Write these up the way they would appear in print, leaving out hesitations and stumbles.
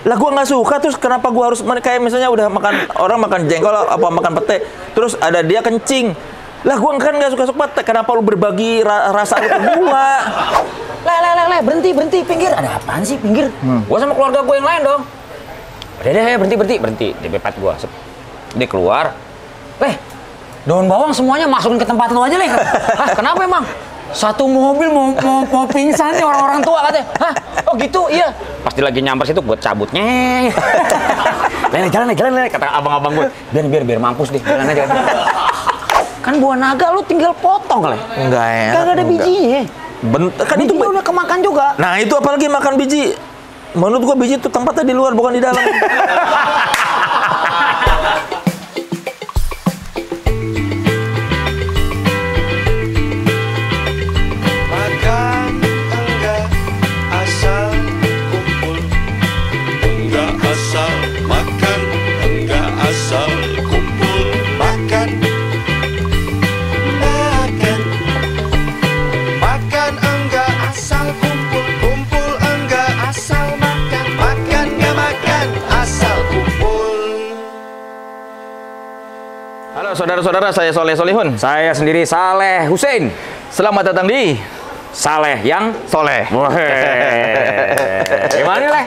Lah gua nggak suka, terus kenapa gua harus kayak misalnya udah makan orang makan jengkol apa makan pete, terus ada dia kencing. Lah gua kan nggak suka pete, kenapa lu berbagi rasa lu ke gua? Le, berhenti, pinggir. Ada apaan sih pinggir? Gua sama keluarga gua yang lain dong. Udah deh, berhenti. Dia pepet gua. Dia keluar. Daun bawang semuanya masukin ke tempat lu aja, Le. Hah, kenapa emang? Satu mobil mau pingsan nih orang-orang tua katanya. Hah? Oh gitu, iya. Pasti lagi nyamper situ, gue cabutnya. Jalan, kata abang-abang gue. Biar mampus deh, jalan aja. Kan buah naga lu tinggal potong, Le. Enggak ya. Kagak ada bijinya. Kan itu udah kemakan juga. Nah, itu apalagi makan biji. Menurut gua biji itu tempatnya di luar bukan di dalam. Saudara-saudara, saya Soleh Solihun. Saya sendiri Saleh Hussein. Selamat datang di Saleh yang Soleh. Gimana, Le?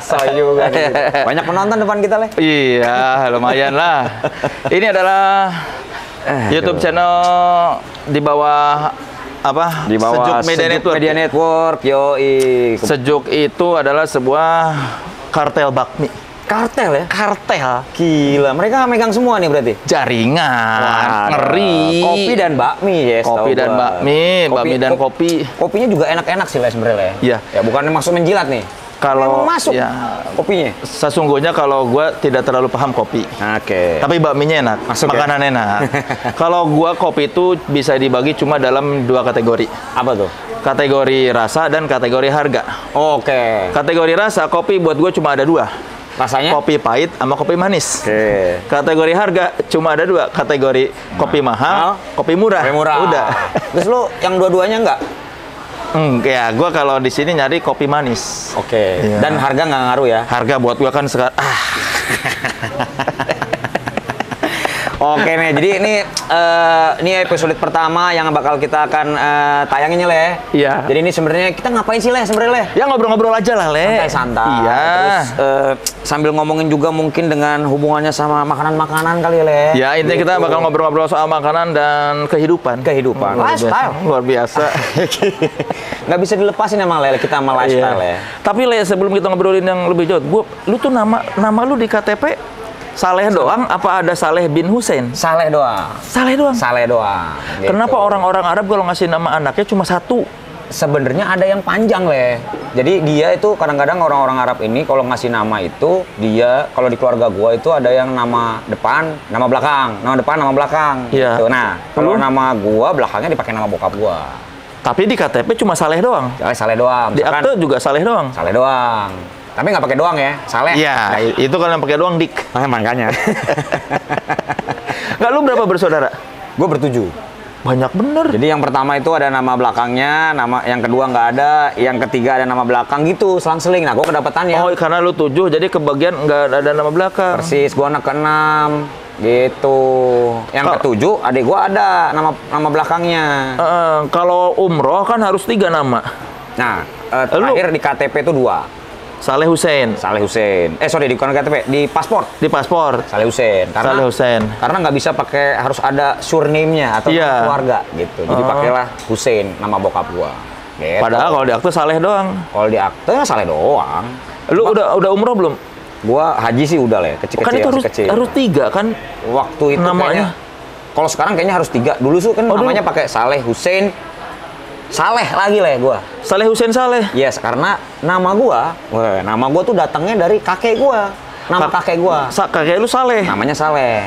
So juga nih. Banyak penonton depan kita, Le. Iya, lumayan lah. Ini adalah YouTube channel di bawah apa? Di bawah Sejuk Media Network. Yoi. Sejuk itu adalah sebuah kartel bakmi. Kartel ya? Kartel. Gila, mereka megang semua nih berarti? Jaringan. Ngeri. Kopi dan bakmi ya. Kopi dan bakmi, bakmi dan kopi. Kopinya juga enak-enak sih, Le, sebenarnya. Iya. Ya, bukan maksud menjilat nih. Kalau masuk ya, kopinya. Sesungguhnya kalau gue tidak terlalu paham kopi. Oke. Tapi bakminya enak, masuk makanan ya? enak. Kalau gue kopi itu bisa dibagi cuma dalam 2 kategori. Apa tuh? Kategori rasa dan kategori harga. Oke. Kategori rasa kopi buat gue cuma ada 2. Rasanya? Kopi pahit sama kopi manis. Oke. Kategori harga cuma ada 2. Kategori kopi mahal, kopi murah. Kopi murah. Udah. Terus lu yang dua-duanya enggak? Ya, gue kalau di sini nyari kopi manis. Oke. Ya. Dan harga nggak ngaruh ya? Harga buat gue kan sekarang Oke nih, jadi ini episode pertama yang bakal kita akan tayangin, Le. Iya. Jadi ini sebenarnya kita ngapain sih, Le, sebenarnya, Le? Ya ngobrol-ngobrol aja lah, Le. Santai-santai. Iya. Terus sambil ngomongin juga mungkin dengan hubungannya sama makanan-makanan kali, Le. Ya, intinya kita bakal ngobrol-ngobrol soal makanan dan kehidupan. Lifestyle. Luar biasa. Nggak bisa dilepasin emang, Le, kita sama lifestyle, Iya. ya. Tapi, Le, sebelum kita ngobrolin yang lebih jauh, lu tuh nama lu di KTP Saleh doang, apa ada Saleh bin Hussein? Saleh doang. Saleh doang? Saleh doang. Gitu. Kenapa orang-orang Arab kalau ngasih nama anaknya cuma 1? Sebenarnya ada yang panjang, Le. Jadi dia itu kadang-kadang orang-orang Arab ini kalau ngasih nama itu, dia kalau di keluarga gua itu ada yang nama depan, nama belakang. Nama depan, nama belakang. Iya. Gitu. Nah, kalau nama gua belakangnya dipakai nama bokap gua. Tapi di KTP cuma Saleh doang? Saleh doang. Di akte juga Saleh doang? Saleh doang. Tapi nggak pakai doang ya, Saleh. Iya, itu kalau yang pakai doang dik. Makanya. Nggak, lu berapa bersaudara? Gue bertujuh. Banyak bener. Jadi yang pertama itu ada nama belakangnya, nama yang kedua nggak ada, yang ketiga ada nama belakang gitu, selang-seling. Nah, gue kedapetannya. Oh, karena lu 7, jadi kebagian nggak ada nama belakang. Persis, gue anak ke-6. Gitu. Yang ke-7, adik gue ada nama belakangnya. Kalau umroh kan harus 3 nama. Nah, terakhir di KTP itu 2. Saleh Hussein. Saleh Hussein. Sorry, di bukan KTP, di paspor. Di paspor. Saleh Hussein. Saleh Hussein. Karena nggak bisa pakai, harus ada surname-nya atau nama keluarga gitu. Jadi pakailah Hussein, nama bokap gua. Gitu. Padahal kalau di akte Saleh doang. Kalau di akte Saleh doang. Lu udah umroh belum? Gua haji sih udah, Le. Kecil-kecil. Kan itu harus 3 kan? Waktu itu namanya. Kalau sekarang kayaknya harus 3. Dulu tuh kan namanya pakai Saleh Hussein. Saleh lagi, Le, gua. Saleh Hussein Saleh. Yes, karena nama gua tuh datangnya dari kakek gua. Nama kakek gua. Kakek lu Saleh. Namanya Saleh.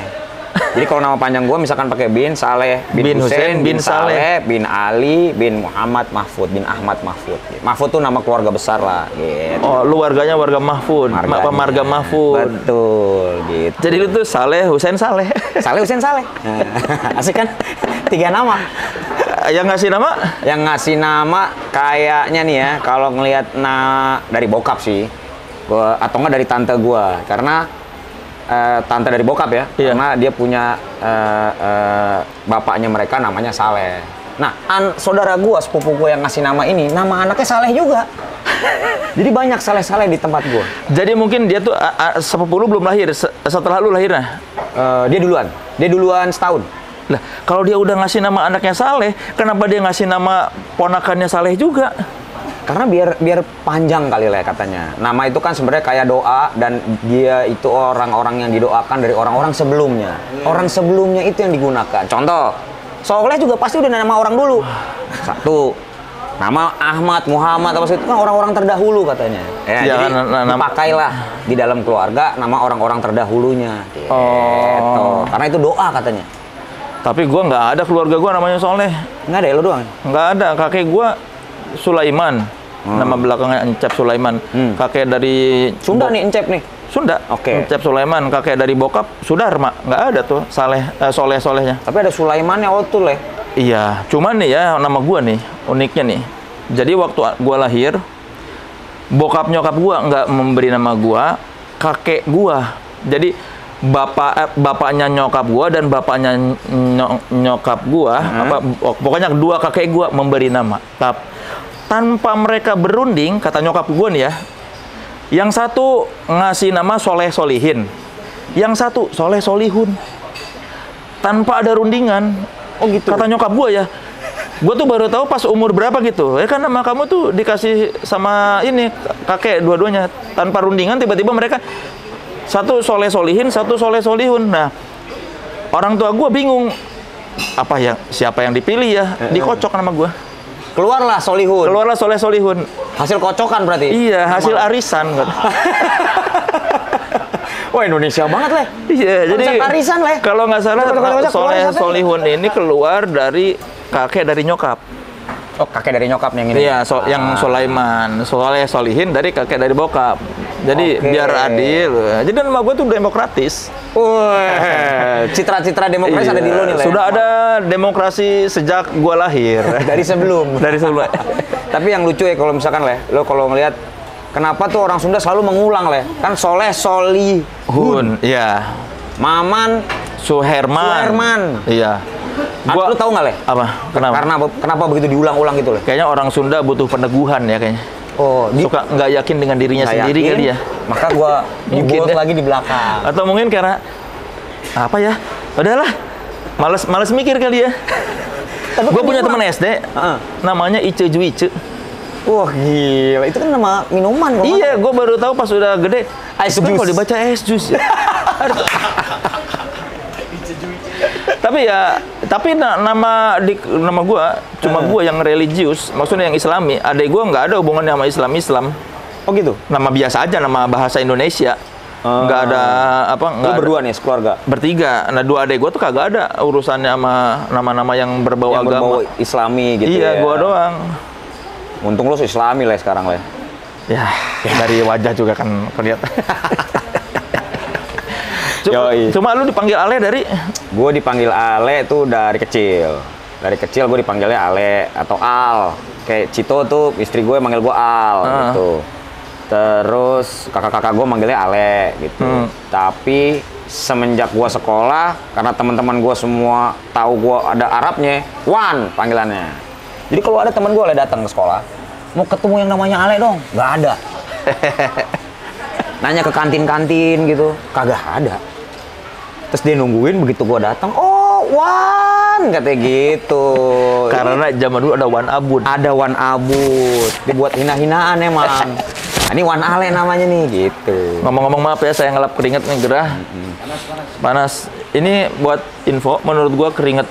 Jadi kalau nama panjang gua misalkan pakai bin Saleh, bin Hussein, bin Saleh, bin Ali, bin Muhammad Mahfud, bin Ahmad Mahfud. Mahfud tuh nama keluarga besar lah, gitu. Oh, lu warganya warga Mahfud. Marga Mahfud. Betul, gitu. Jadi lu tuh Saleh Hussein Saleh. Saleh Hussein Saleh. Asik kan? 3 nama. Yang ngasih nama? Yang ngasih nama kayaknya nih ya, kalau ngelihat dari bokap sih. Atau enggak dari tante gua, karena tante dari bokap ya, Iya. karena dia punya bapaknya mereka namanya Saleh. Nah, saudara gua, sepupu gua yang ngasih nama ini, nama anaknya Saleh juga. Jadi banyak Saleh-Saleh di tempat gua. Jadi mungkin dia tuh sepupu lu belum lahir, setelah lu lahirnya. Dia duluan setahun. Lah, kalau dia udah ngasih nama anaknya Saleh, kenapa dia ngasih nama ponakannya Saleh juga? Karena biar panjang kali lah katanya. Nama itu kan sebenarnya kayak doa, dan dia itu orang-orang yang didoakan dari orang-orang sebelumnya. Orang sebelumnya itu yang digunakan. Contoh, Soleh juga pasti udah nama orang dulu. Satu, nama Ahmad, Muhammad, apa itu kan orang-orang terdahulu katanya. Ya, Ya, jadi dipakailah di dalam keluarga nama orang-orang terdahulunya. Gitu. Karena itu doa katanya. Tapi gua nggak ada keluarga gua namanya Soleh. Nggak ada ya, lo doang? Nggak ada. Kakek gua Sulaiman. Nama belakangnya Encep Sulaiman. Kakek dari Sunda nih, Encep nih. Sunda. Oke. Encep Sulaiman. Kakek dari bokap Sudarma. Nggak ada tuh Soleh-Solehnya. Tapi ada Sulaimannya, Otul ya. Iya, cuman nih ya nama gua nih, uniknya nih. Jadi waktu gua lahir, bokap nyokap gua nggak memberi nama gua, kakek gua. Jadi bapaknya nyokap gua dan bapaknya nyokap gua, pokoknya dua kakek gua memberi nama. Tanpa mereka berunding, kata nyokap gua nih ya. Yang satu ngasih nama Soleh Solihin, yang satu Soleh Solihun. Tanpa ada rundingan. Oh gitu. Kata nyokap gue ya, gue tuh baru tahu pas umur berapa gitu. Kan nama kamu tuh dikasih sama ini kakek dua-duanya tanpa rundingan. Tiba-tiba mereka satu Soleh Solihin, satu Soleh Solihun. Nah, orang tua gue bingung siapa yang dipilih ya? Dikocok nama gue. Keluarlah Solihun. Keluarlah Soleh Solihun. Hasil kocokan berarti. Iya, hasil arisan. Wah, Indonesia banget lah. Iya, jadi arisan lah. kalau nggak salah Soleh siapa Solihun ini keluar dari kakek dari nyokap. Oh, kakek dari nyokap yang ini. Iya, yang Sulaiman. Soleh Solihin dari kakek dari bokap. Jadi biar adil. Jadi nama gue tuh demokratis. Wah, citra-citra demokrasi ada di lo nih lah. Sudah ada demokrasi sejak gue lahir. Dari sebelum. Dari sebelum. Tapi yang lucu ya kalau misalkan lo kalau ngelihat kenapa tuh orang Sunda selalu mengulang kan Soleh Solihun. Iya. Maman Suherman. Iya. Lu tahu nggak Apa? Kenapa begitu diulang-ulang gitu Kayaknya orang Sunda butuh peneguhan ya kayaknya. Oh, suka nggak yakin dengan dirinya sendiri kali ya. Maka gua dibuat lagi di belakang. Atau mungkin karena apa ya? Udahlah. Males mikir kali ya. Gue punya teman SD, namanya Ice Juice. Wah gila, itu kan nama minuman. Iya, gue baru tahu pas udah gede. Ice juice. Kalau dibaca es juice. Ya. tapi nama gue cuma gue yang religius, maksudnya yang Islami. Adek gue nggak ada hubungannya sama Islam. Oh gitu. Nama biasa aja, nama bahasa Indonesia. Nggak ada Lu berdua nih sekeluarga? Bertiga. Nah, dua adek gue tuh kagak ada urusannya sama nama-nama yang berbau agama. Berbau Islami gitu. Iya, gue doang. Untung lu Islami lah sekarang lah. Ya, dari wajah juga kan kelihatan. Cuma lu dipanggil Ale dari? Gue dipanggil Ale tuh dari kecil. Dari kecil gue dipanggilnya Ale atau Al. Kayak Cito tuh istri gue manggil gue Al gitu. Terus kakak-kakak gue manggilnya Ale gitu. Tapi semenjak gue sekolah, karena teman-teman gue semua tahu gue ada Arabnya, Wan panggilannya. Jadi kalau ada teman gue Ale datang ke sekolah, mau ketemu yang namanya Ale dong, nggak ada. Nanya ke kantin-kantin gitu, kagak ada. Terus dia nungguin begitu gue datang, oh Wan, katanya gitu. Karena zaman dulu ada Wan Abud. Ada Wan Abud, dibuat hina-hinaan emang. Nah, ini Wan Ale namanya nih, gitu. Ngomong-ngomong maaf ya, saya ngelap keringet nih, gerah. Panas. Ini buat info, menurut gua keringet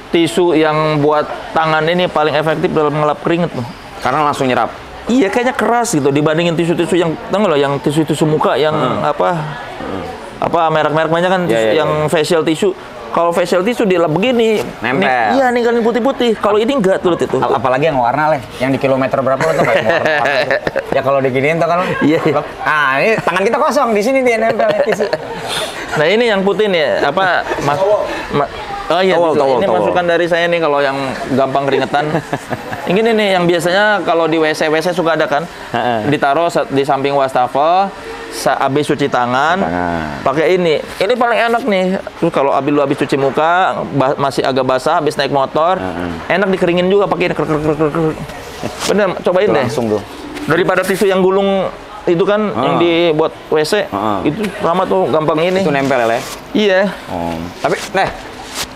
tisu yang buat tangan ini paling efektif dalam ngelap keringet tuh. Karena langsung nyerap. Iya, kayaknya keras gitu dibandingin tisu-tisu yang tengok loh, yang tisu-tisu muka yang merek-merek banyak kan yang facial tissue. Kalau facial tissue dilap begini, nempel. Iya, nih kalian putih-putih. Kalau ini enggak tuh itu. Apalagi yang warna yang di kilometer berapa lo tuh ya kalau diginiin tuh kan. Iya. Ah, ini tangan kita kosong, di sini dia nempel tisu. Nah, ini yang putih nih, Oh iya, Towel. ini masukan dari saya nih kalau yang gampang keringetan. Ini nih yang biasanya kalau di WC suka ada kan, ditaruh di samping wastafel, habis cuci tangan, pakai ini. Ini paling enak nih. Terus kalau lu habis cuci muka, masih agak basah, habis naik motor, enak dikeringin juga pakai ini. Bener, cobain deh. Langsung tuh. Daripada tisu yang gulung itu kan yang dibuat WC, itu sama tuh gampang ini. Itu nempel ya, Le? Iya. Tapi,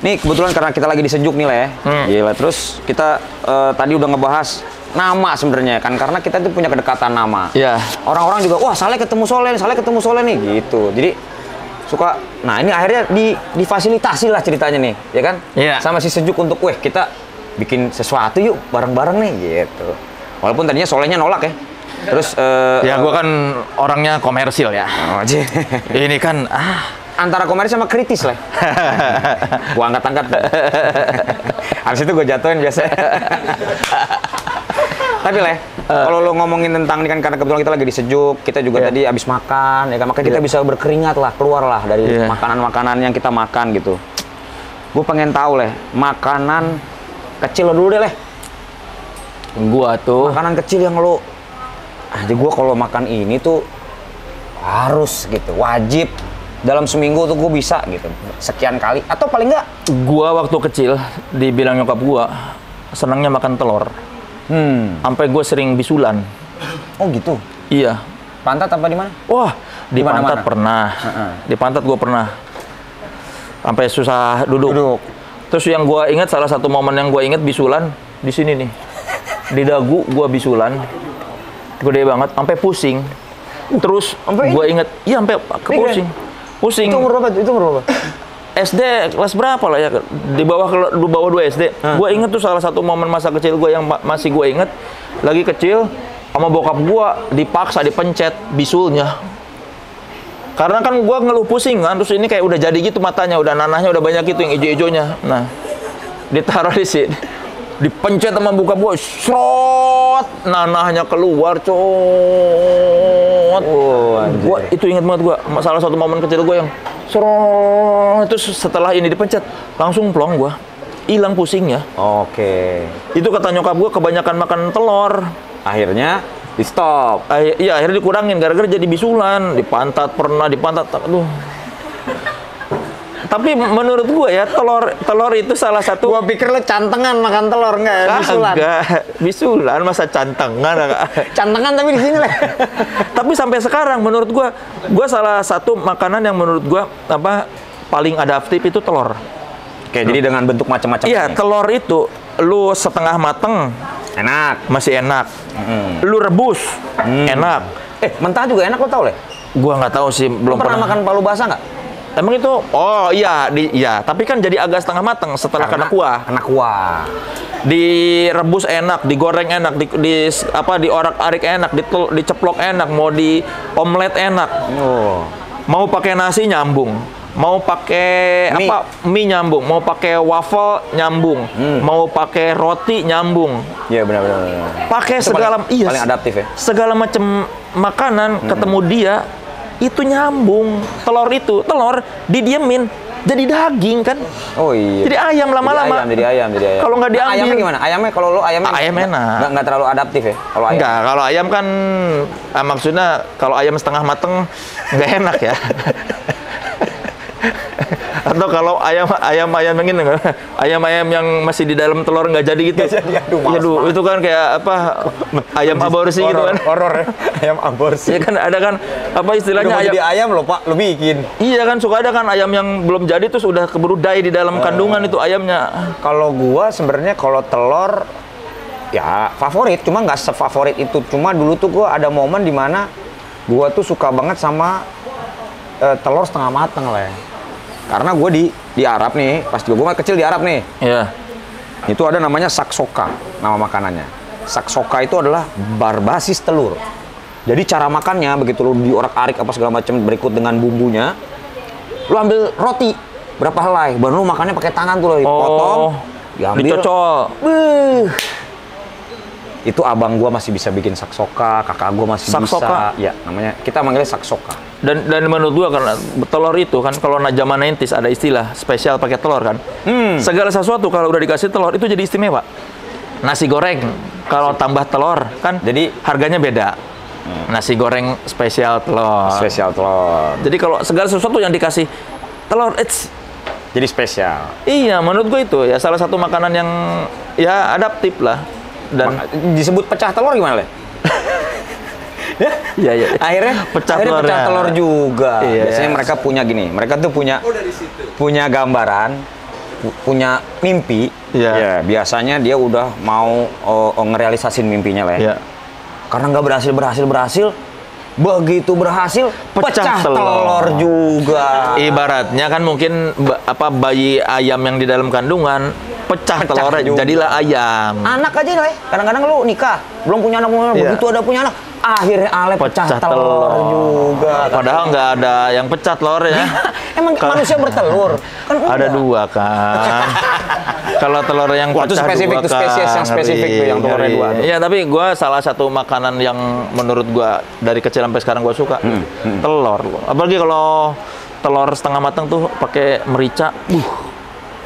nih kebetulan karena kita lagi di sejuk nih, Le. Gila, terus kita tadi udah ngebahas nama sebenarnya kan, karena kita tuh punya kedekatan nama. Iya. Orang-orang juga, wah Saleh ketemu Soleh nih, gitu. Jadi suka, nah ini akhirnya difasilitasi lah ceritanya nih, ya kan? Iya. Sama si sejuk untuk, kita bikin sesuatu yuk bareng-bareng nih, gitu. Walaupun tadinya Solehnya nolak ya. Terus ya gua kan orangnya komersil ya. Ini kan antara komersil sama kritis lah. Gua angkat-angkat. Habis itu gua jatuhin biasa. Tapi kalau lo ngomongin tentang ini kan, karena kebetulan kita lagi di sejuk, kita juga tadi habis makan, ya kan, makanya kita bisa berkeringat lah, keluar lah dari makanan-makanan yang kita makan gitu. Gue pengen tahu makanan kecil lo dulu deh Gua tuh makanan kecil yang lo, jadi gue kalau makan ini tuh harus gitu, wajib dalam seminggu tuh gue bisa gitu, sekian kali atau paling enggak. Gua waktu kecil dibilang nyokap gua senangnya makan telur. Sampai gue sering bisulan. Oh gitu. Iya. Pantat apa di mana? Wah, di pantat mana? pernah. Di pantat gue pernah. Sampai susah duduk. Terus yang gue ingat, salah satu momen yang gue ingat bisulan di sini nih. Di dagu gue bisulan. Gede banget, sampai pusing. Terus gue inget, iya sampai pusing. Pusing. Itu umur berapa? SD kelas berapa lah ya, di bawah 2 SD. Gue inget tuh salah satu momen masa kecil gue yang masih gue inget, lagi kecil sama bokap gue dipaksa dipencet bisulnya. Karena kan gue ngeluh pusing kan, terus ini kayak udah jadi gitu matanya, udah nanahnya udah banyak gitu yang ijo-ijonya. Nah, ditaruh di sini, dipencet sama bokap gue, srot, nanahnya keluar, cot. Gue itu inget banget gue, salah satu momen kecil gue yang serong, terus setelah ini dipencet langsung plong gua, hilang pusingnya. Oke. Itu kata nyokap gua kebanyakan makan telur. Akhirnya di stop. Iya, akhirnya dikurangin gara-gara jadi bisulan, di pantat pernah, di pantat. Aduh. Tapi menurut gua ya telur itu salah satu. Gua pikir lo cantengan makan telur, enggak ya? Bisulan. Enggak, bisulan masa cantengan enggak. Cantengan tapi di sini lah. Tapi sampai sekarang menurut gua salah satu makanan yang menurut gua paling adaptif itu telur. Oke, jadi dengan bentuk macam-macam. Iya, telur itu lu setengah mateng enak, masih enak. Lu rebus enak. Mentah juga enak, lo tau Gua nggak tahu sih, belum pernah makan palu basah nggak? Emang itu? Oh iya, tapi kan jadi agak setengah mateng setelah kena kuah. Kena kuah. Direbus enak, digoreng enak, diorak-arik enak, diceplok enak, mau di omelet enak. Mau pakai nasi nyambung, mau pakai mie nyambung, mau pakai waffle nyambung, mau pakai roti nyambung. Iya benar. Pakai segala paling adaptif ya. Segala macam makanan ketemu dia itu nyambung. Telur didiemin jadi daging kan. Oh iya. Jadi ayam lama-lama. Jadi ayam. Kalau nggak diambil. Ayamnya gimana? Kalau lo ayam enak. Nggak terlalu adaptif ya? Kalau ayam. Enggak, kalau ayam kan maksudnya kalau ayam setengah mateng nggak enak ya. Atau kalau ayam yang ini, ayam yang masih di dalam telur nggak jadi gitu. Aduh, itu kan kayak ayam aborsi gitu kan. Horor ya, ayam aborsi. Iya kan, ada kan istilahnya ayam. Jadi ayam lo Pak, lo bikin. Iya kan, suka ada kan ayam yang belum jadi terus udah keburu die di dalam kandungan itu ayamnya. Kalau gua sebenarnya kalau telur ya favorit, cuma nggak sefavorit itu. Cuma dulu tuh gua ada momen di mana gua tuh suka banget sama telur setengah mateng lah ya. Karena gue di Arab nih, pas gue kecil di Arab nih. Iya. Itu ada namanya saksoka, nama makanannya. Saksoka itu adalah berbasis telur. Jadi cara makannya begitu lu diorak-arik apa segala macam berikut dengan bumbunya, lu ambil roti berapa helai, baru lu makannya pakai tangan tuh, dipotong, diambil, dicocol. Itu abang gua masih bisa bikin saksoka, kakak gua masih Saksoka? bisa. Ya, namanya kita manggilnya saksoka. Dan menurut gua karena telur itu kan kalau zaman 90s ada istilah spesial pakai telur kan. Segala sesuatu kalau udah dikasih telur itu jadi istimewa. Nasi goreng kalau tambah telur kan Jadi harganya beda. Nasi goreng spesial telur. spesial telur. Jadi kalau segala sesuatu yang dikasih telur, Jadi spesial. iya menurut gue itu ya salah satu makanan yang ya adaptif lah. Dan Disebut pecah telur gimana, Le? iya iya. Akhirnya Pecah pecah telurnya. telur juga. Iya. Biasanya mereka punya gini, mereka tuh punya gambaran, punya mimpi. Iya. Ya, biasanya dia udah mau ngerealisasin mimpinya, Le. Iya. Karena nggak berhasil, begitu berhasil pecah telur juga. Ibaratnya kan mungkin bayi ayam yang di dalam kandungan pecah telurnya juga. jadilah ayam. Anak aja, Le. Kadang-kadang lu nikah, belum punya anak, Iya. begitu ada punya anak, akhirnya Ale pecah telur juga. Padahal nggak ada yang pecah telurnya. Emang manusia bertelur? Kan Ada enggak. dua kan. Kalau telur yang Wah, itu pecah spesifik, dua itu spesies yang spesifik tuh, yang telurnya dua tuh. Iya, tapi gue salah satu makanan yang menurut gue dari kecil sampai sekarang gue suka telur. Apalagi kalau telur setengah matang tuh pakai merica.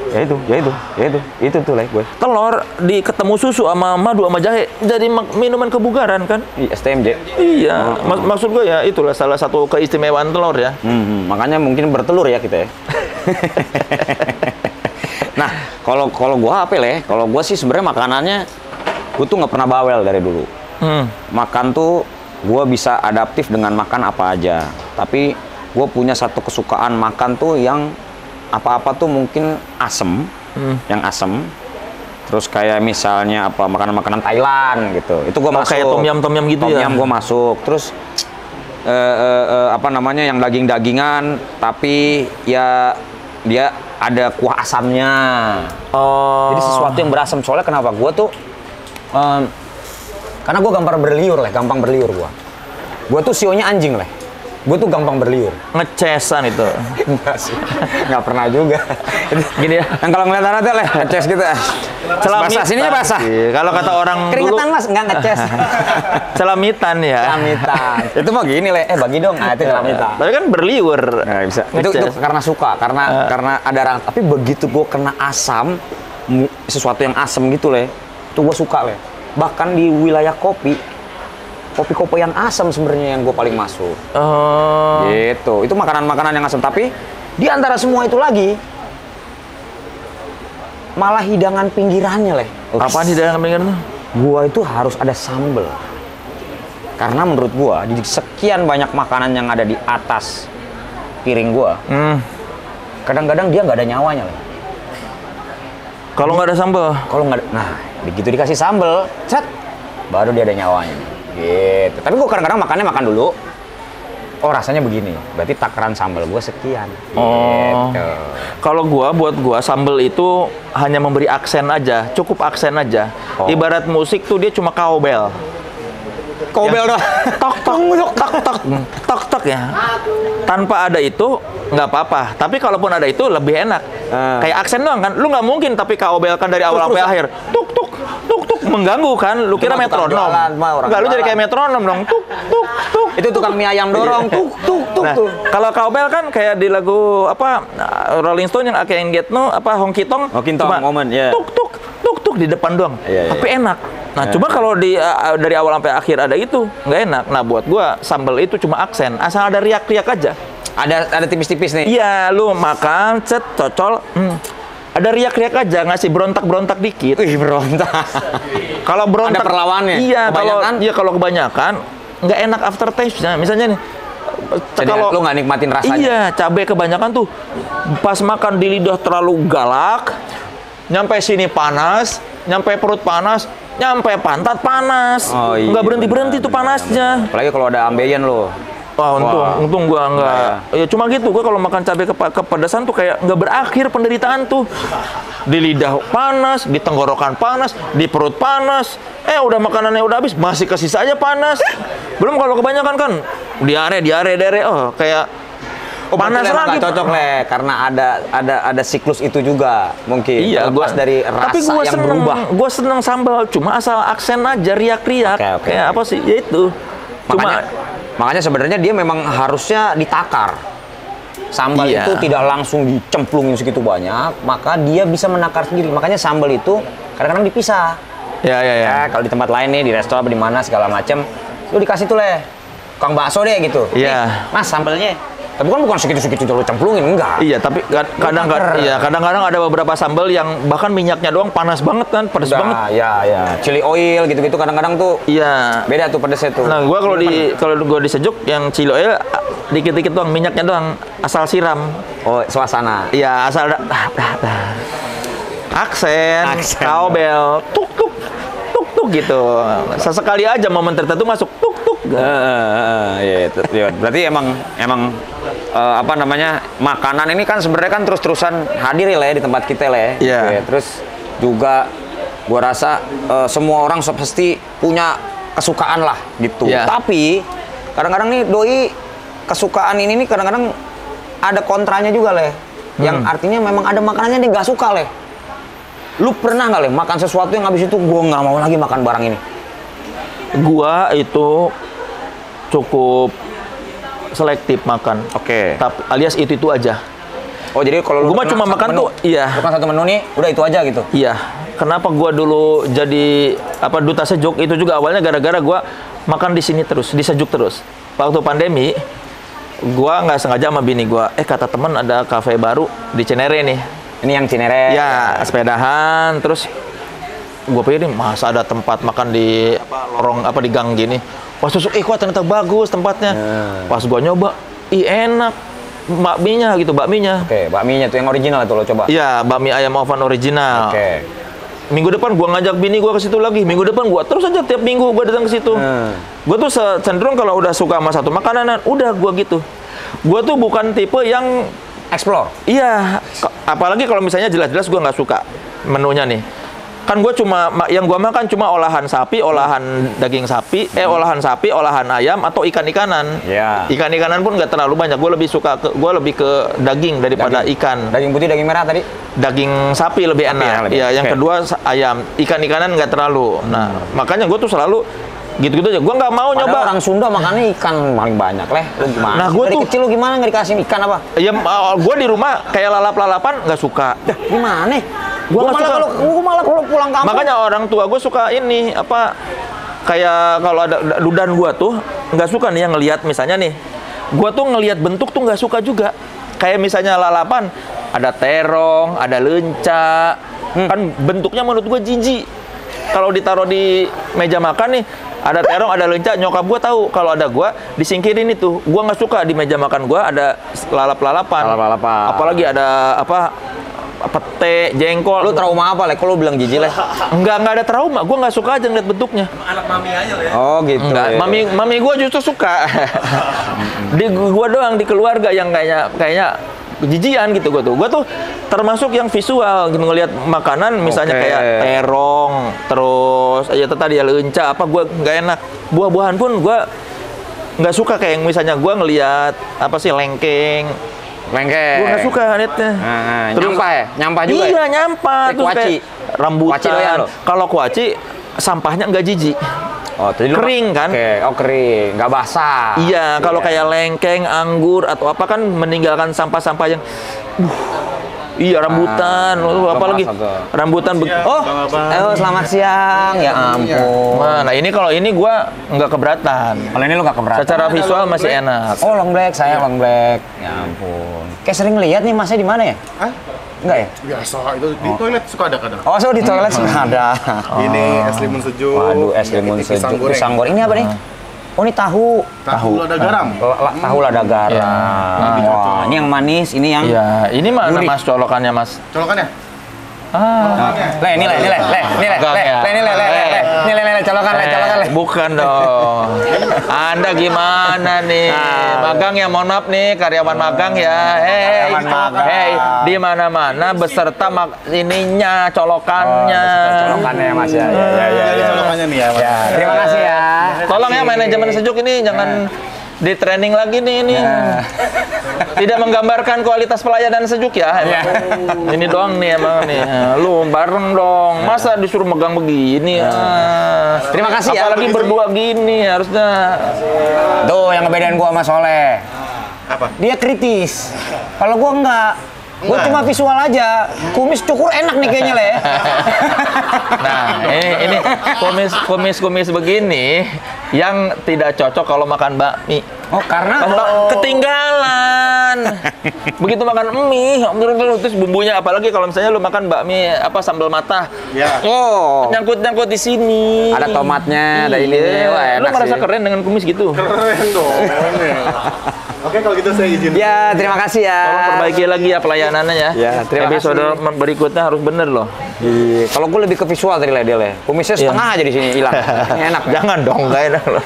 Itu tuh, Le, gue. Telur ketemu susu sama madu sama jahe jadi minuman kebugaran kan? STMJ. Iya, maksud gue ya itulah salah satu keistimewaan telur ya. Makanya mungkin bertelur ya kita ya. Nah, kalau gua apa, Le? Kalau gua sih sebenarnya makanannya gua tuh nggak pernah bawel dari dulu. Makan tuh gua bisa adaptif dengan makan apa aja. Tapi gua punya satu kesukaan makan tuh yang apa-apa tuh mungkin asem, yang asem. Terus kayak misalnya apa makanan-makanan Thailand gitu. Itu gua masuk. Kayak tom yum gitu ya. Tom yum gua masuk. Terus apa namanya yang daging-dagingan tapi ya dia ada kuah asamnya. Oh. Jadi sesuatu yang berasam. Soalnya kenapa? Gua tuh karena gua gampang berliur, Le. Gampang berliur gua. Gua tuh sionya anjing, Le. Gua tuh gampang berliur. Ngecesan itu. Enggak sih. Enggak pernah juga. Gini ya. Yang kalau ngeliat anak tuh, Le, ngeces gitu. Basah, sininya basah. Kalau kata orang dulu Keringetan, Mas, enggak ngeces. celamitan ya. Celamitan. Itu mah gini, Le. Bagi dong. Nah, itu celamitan. Tapi kan berliur. Nah, bisa. Itu karena suka, karena ada orang. Tapi begitu gue kena asam, sesuatu yang asam gitu, Le, itu gue suka, Le. Bahkan di wilayah kopi yang asam sebenarnya yang gue paling masuk. Oh. Gitu. Itu makanan-makanan yang asam. Tapi di antara semua itu lagi, malah hidangan pinggirannya, Le. Apaan hidangan pinggiran tuh? Gua itu harus ada sambel. Karena menurut gua di sekian banyak makanan yang ada di atas piring gua, kadang-kadang dia nggak ada nyawanya, Le. Kalau nggak ada sambal. Kalau nggak, nah begitu dikasih sambel, cet, baru dia ada nyawanya. Gitu. Tapi gua kadang-kadang makan dulu. Oh rasanya begini, berarti takaran sambal gua sekian. Oh. Gitu. Kalau buat gua sambal itu hanya memberi aksen aja, cukup aksen aja. Oh. Ibarat musik tuh dia cuma cowbell. Kobel doang. Tok tok ya. Tanpa ada itu nggak apa-apa. Tapi kalaupun ada itu lebih enak. Kayak aksen doang kan. Lu nggak mungkin tapi cowbell kan dari awal sampai akhir. Tuk tuk mengganggu kan. Lu kira metronom. Enggak, lu jadi kayak metronom dong. Tuk. Itu tukang mie ayam dorong. Tuk. Nah, kalau cowbell kan kayak di lagu apa Rolling Stone yang I Can't Get No apa Honky Tonk. Honky Tonk, cuma Moment, ya. Tuk di depan doang. Iya. Tapi enak. Nah, cuma kalau dari awal sampai akhir ada itu nggak enak. Nah, buat gua sambal itu cuma aksen. Asal ada riak-riak aja. Ada tipis-tipis nih. Iya, lu makan, cet, cocol. Ada riak-riak aja, ngasih berontak-berontak dikit. Wih, berontak. Kalau berontak Ada perlawannya? Iya, Kebanyakan? kalau kebanyakan nggak enak after taste-nya. Misalnya nih, Jadi kalau lu nggak nikmatin rasanya. iya, cabai kebanyakan tuh pas makan di lidah terlalu galak, nyampe sini panas, nyampe perut panas, nyampe pantat panas. Oh, iya, nggak berhenti-berhenti tuh panasnya. Apalagi kalau ada ambeien lo. Wah, untung gua nggak. Ya cuma gitu, gua kalau makan cabai kepedesan tuh kayak nggak berakhir penderitaan tuh. Di lidah panas, di tenggorokan panas, di perut panas. Udah makanannya udah habis, masih kesisa aja panas. Belum kalau kebanyakan kan diare. Oh, kayak panas lagi. Nggak cocok Le, karena ada siklus itu juga mungkin. Iya, Terlepas dari rasa tapi gua yang berubah. Gue seneng sambal, cuma asal aksen aja riak-riak. Oke. Kayak apa sih? Ya itu. Makanya sebenarnya dia memang harusnya ditakar. Sambal Iya. itu tidak langsung dicemplungin segitu banyak, maka dia bisa menakar sendiri. Makanya sambal itu kadang-kadang dipisah. Ya. Kalau di tempat lain nih, di restoran di mana segala macam, lu dikasih tuh Le, Kang bakso deh gitu. Iya. Nih, Mas sambalnya. Tapi bukan segitu-segitu lu cemplungin, enggak. Iya, tapi kadang-kadang ada beberapa sambal yang bahkan minyaknya doang panas banget kan, pedes banget. Ya. Chili oil gitu-gitu kadang-kadang tuh. Iya. Beda tuh pedesnya tuh. Nah, gua kalau gua disejuk yang chili oil dikit-dikit doang, minyaknya doang, asal siram. Oh, suasana. Iya, asal aksen, cowbell, tuk gitu. Sesekali aja momen tertentu masuk tuk. Iya. Berarti emang apa namanya, makanan ini kan sebenarnya kan terus-terusan hadir ya Le, di tempat kita Le. Iya. Oke, terus juga gua rasa semua orang pasti punya kesukaan lah gitu. Iya. Tapi kadang-kadang nih doi kesukaan ini nih kadang-kadang ada kontranya juga Le. Yang artinya memang ada makanannya dia nggak suka Le. Lu pernah nggak Le makan sesuatu yang habis itu gua nggak mau lagi makan barang ini? Gua itu cukup selektif makan. Oke. Tapi alias itu aja. Oh, jadi kalau lu Gua mah cuma makan tuh, iya. Lu kan satu menu nih, udah itu aja gitu. Iya. Kenapa gua dulu jadi duta sejuk itu juga awalnya gara-gara gua makan di sini terus, di sejuk terus. Waktu pandemi, gua nggak sengaja sama bini gua, kata temen ada kafe baru di Cinere nih. Ini yang Cinere. Ya, sepedahan terus gue pikir masa ada tempat makan di lorong di gang gini. Pas susuk, kok ternyata bagus tempatnya. Pas gua nyoba, enak. Bakminya. Oke, bakminya tuh yang original tuh lo coba. Iya, bakmi ayam oven original. Oke. Minggu depan gua ngajak bini gua ke situ lagi. Minggu depan gua terus aja tiap minggu gua datang ke situ. Gua tuh cenderung kalau udah suka sama satu makanan, udah gua gitu. Gua tuh bukan tipe yang Explore. iya, apalagi kalau misalnya jelas-jelas gua nggak suka menunya nih. Kan gue yang gue makan cuma olahan sapi, olahan daging sapi, olahan sapi, olahan ayam atau ikan-ikanan. Iya. Ikan-ikanan pun nggak terlalu banyak. Gue lebih ke daging daripada ikan. Daging putih, daging merah tadi? Daging sapi lebih enak. Iya, yang kedua ayam. Ikan-ikanan nggak terlalu. Nah, makanya gue tuh selalu gitu-gitu aja. Gue nggak mau nyoba. Orang Sunda makannya ikan paling banyak Le. Lu gimana? Nah, gue dari tuh kecil lu gimana nggak dikasih ikan apa? Ya, gue di rumah kayak lalap-lalapan nggak suka. Gimana? Gua malah kalau pulang kampung. Makanya orang tua gue suka ini kayak kalau ada dudan gue tuh nggak suka nih yang ngelihat misalnya nih, gue tuh ngelihat bentuk tuh nggak suka juga. Kayak misalnya lalapan ada terong, ada lenca, kan bentuknya menurut gue jijik. Kalau ditaruh di meja makan nih, ada terong, ada lenca, nyokap gue tahu kalau ada gue disingkirin itu. Gue nggak suka di meja makan gue ada lalap-lalapan. Apalagi ada pete, jengkol. Lu trauma apa Le? Kalau lu bilang jijik Le? Enggak ada trauma. Gue nggak suka aja ngeliat bentuknya. Anak mami aja Le. Oh gitu. Enggak, mami gue justru suka. Di gue doang di keluarga yang kayaknya jijian gitu gue tuh. Gue tuh termasuk yang visual gitu, ngelihat makanan misalnya kayak terong, terus ya tadi ya lenca gue nggak enak. Buah-buahan pun gue nggak suka kayak misalnya gue ngelihat lengkeng. Gue nggak suka liatnya. Nyampah ya? Nyampah juga. Iya, nyampah. Terus kayak rambutan. Kalau kuaci sampahnya nggak jijik. Oh, kering kan? Oh kering, nggak basah. Iya, kalau kayak lengkeng, anggur atau apa kan meninggalkan sampah-sampah yang iya, rambutan, apalagi rambutan. Selamat siang, ya ampun. Nah, ini kalau ini gua nggak keberatan. Kalau ini lu nggak keberatan. Secara visual masih enak. Oh, long black, saya long black. Ya ampun. Kayak sering lihat nih Masnya di mana ya? Hah? Enggak ya? Biasa, itu di toilet suka ada kadang. Oh, di toilet suka ada. Ini es limun sejuk. Waduh, es limun sejuk. Pisang goreng. Ini apa nih? Oh, ini tahu. Tahu lada garam. Tahu lada garam. Wah, ini yang manis, ini yang. Iya, ini mana Mas colokannya, Mas? Colokannya? Ini colokan. Bukan dong. Anda gimana nih? Magang ya, mohon maaf nih, karyawan magang ya. Di mana-mana beserta ininya, colokannya. Colokannya Mas ya. Colokannya nih ya, Mas. Terima kasih ya. Tolong ya manajemen sejuk ini jangan di training lagi nih ini. Tidak menggambarkan kualitas pelayanan Sejuk ya. Emang. Ini doang nih emang nih. Lu bareng dong. Masa disuruh megang begini? Terima kasih ya. Apalagi berdua gini harusnya. Tuh yang ngebedain gua sama Soleh. Apa? Dia kritis. Kalau gua enggak. Gua cuma visual aja. Kumis cukur enak nih kayaknya, Le. Nah, ini kumis begini yang tidak cocok kalau makan bakmi. Oh, karena Ketinggalan. Begitu makan mie, terus bumbunya apalagi kalau misalnya lu makan bakmi apa sambal matah. Ya. oh, Nyangkut-nyangkut di sini. ada tomatnya, ada ini. Iya. Wah, enak Lu merasa sih. keren dengan kumis gitu? Keren dong. Oke, kalau gitu saya izin. Ya, terima kasih ya. Tolong perbaiki lagi ya pelayanannya ya. Ya, terima Episode kasih. berikutnya harus bener loh. Iya. Kalau gue lebih ke visual tadi lah dia, Le. Kumisnya setengah aja di sini hilang. Ini enak. Jangan dong, nggak enak loh.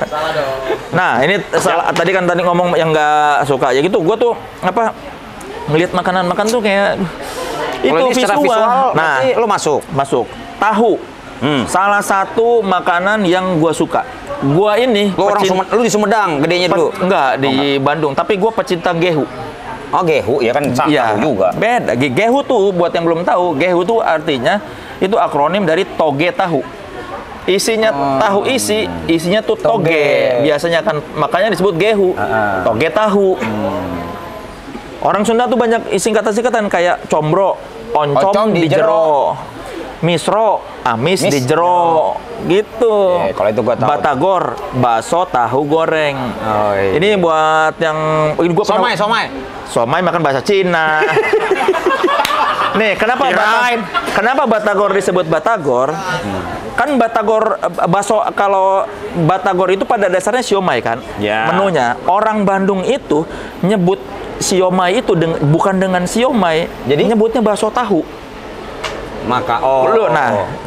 Nah, ini salah. Tadi ngomong yang nggak suka ya gitu. Gue tuh apa ngelihat makanan tuh kayak itu Kalau ini secara visual, Nah, berarti lo masuk. Tahu. Salah satu makanan yang gue suka. Gua ini Lo orang lu di Sumedang, gedenya dulu. Enggak, di Bandung. Tapi gue pecinta gehu. Oh, gehu ya kan Iya, tahu juga. beda. Gehu tuh buat yang belum tahu, gehu tuh artinya itu akronim dari toge tahu. Isinya tahu isinya tuh toge. Biasanya kan makanya disebut gehu. Toge tahu. Orang Sunda tuh banyak singkatan-singkatan kayak combro, oncom di jero, misro, amis di jero, gitu. Kalau itu gua tahu. Batagor, bakso tahu goreng. Oh, iya. Ini buat yang ini gua pernah- Somai makan bahasa Cina. Nih, kenapa Batagor disebut Batagor? Kan Batagor bakso, kalau Batagor itu pada dasarnya siomay kan? Ya. Menunya. Orang Bandung itu nyebut siomay itu bukan dengan siomay, jadi nyebutnya bakso tahu.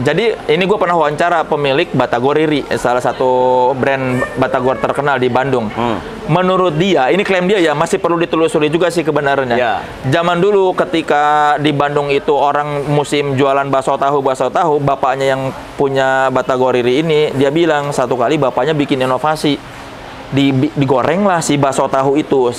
Jadi ini gue pernah wawancara pemilik Batagor Riri, salah satu brand Batagor terkenal di Bandung. Menurut dia, ini klaim dia ya, masih perlu ditelusuri juga sih kebenarannya. Ya. Zaman dulu ketika di Bandung itu orang musim jualan bakso tahu, bapaknya yang punya Batagor Riri ini, dia bilang satu kali bapaknya bikin inovasi. Digoreng lah si bakso tahu itu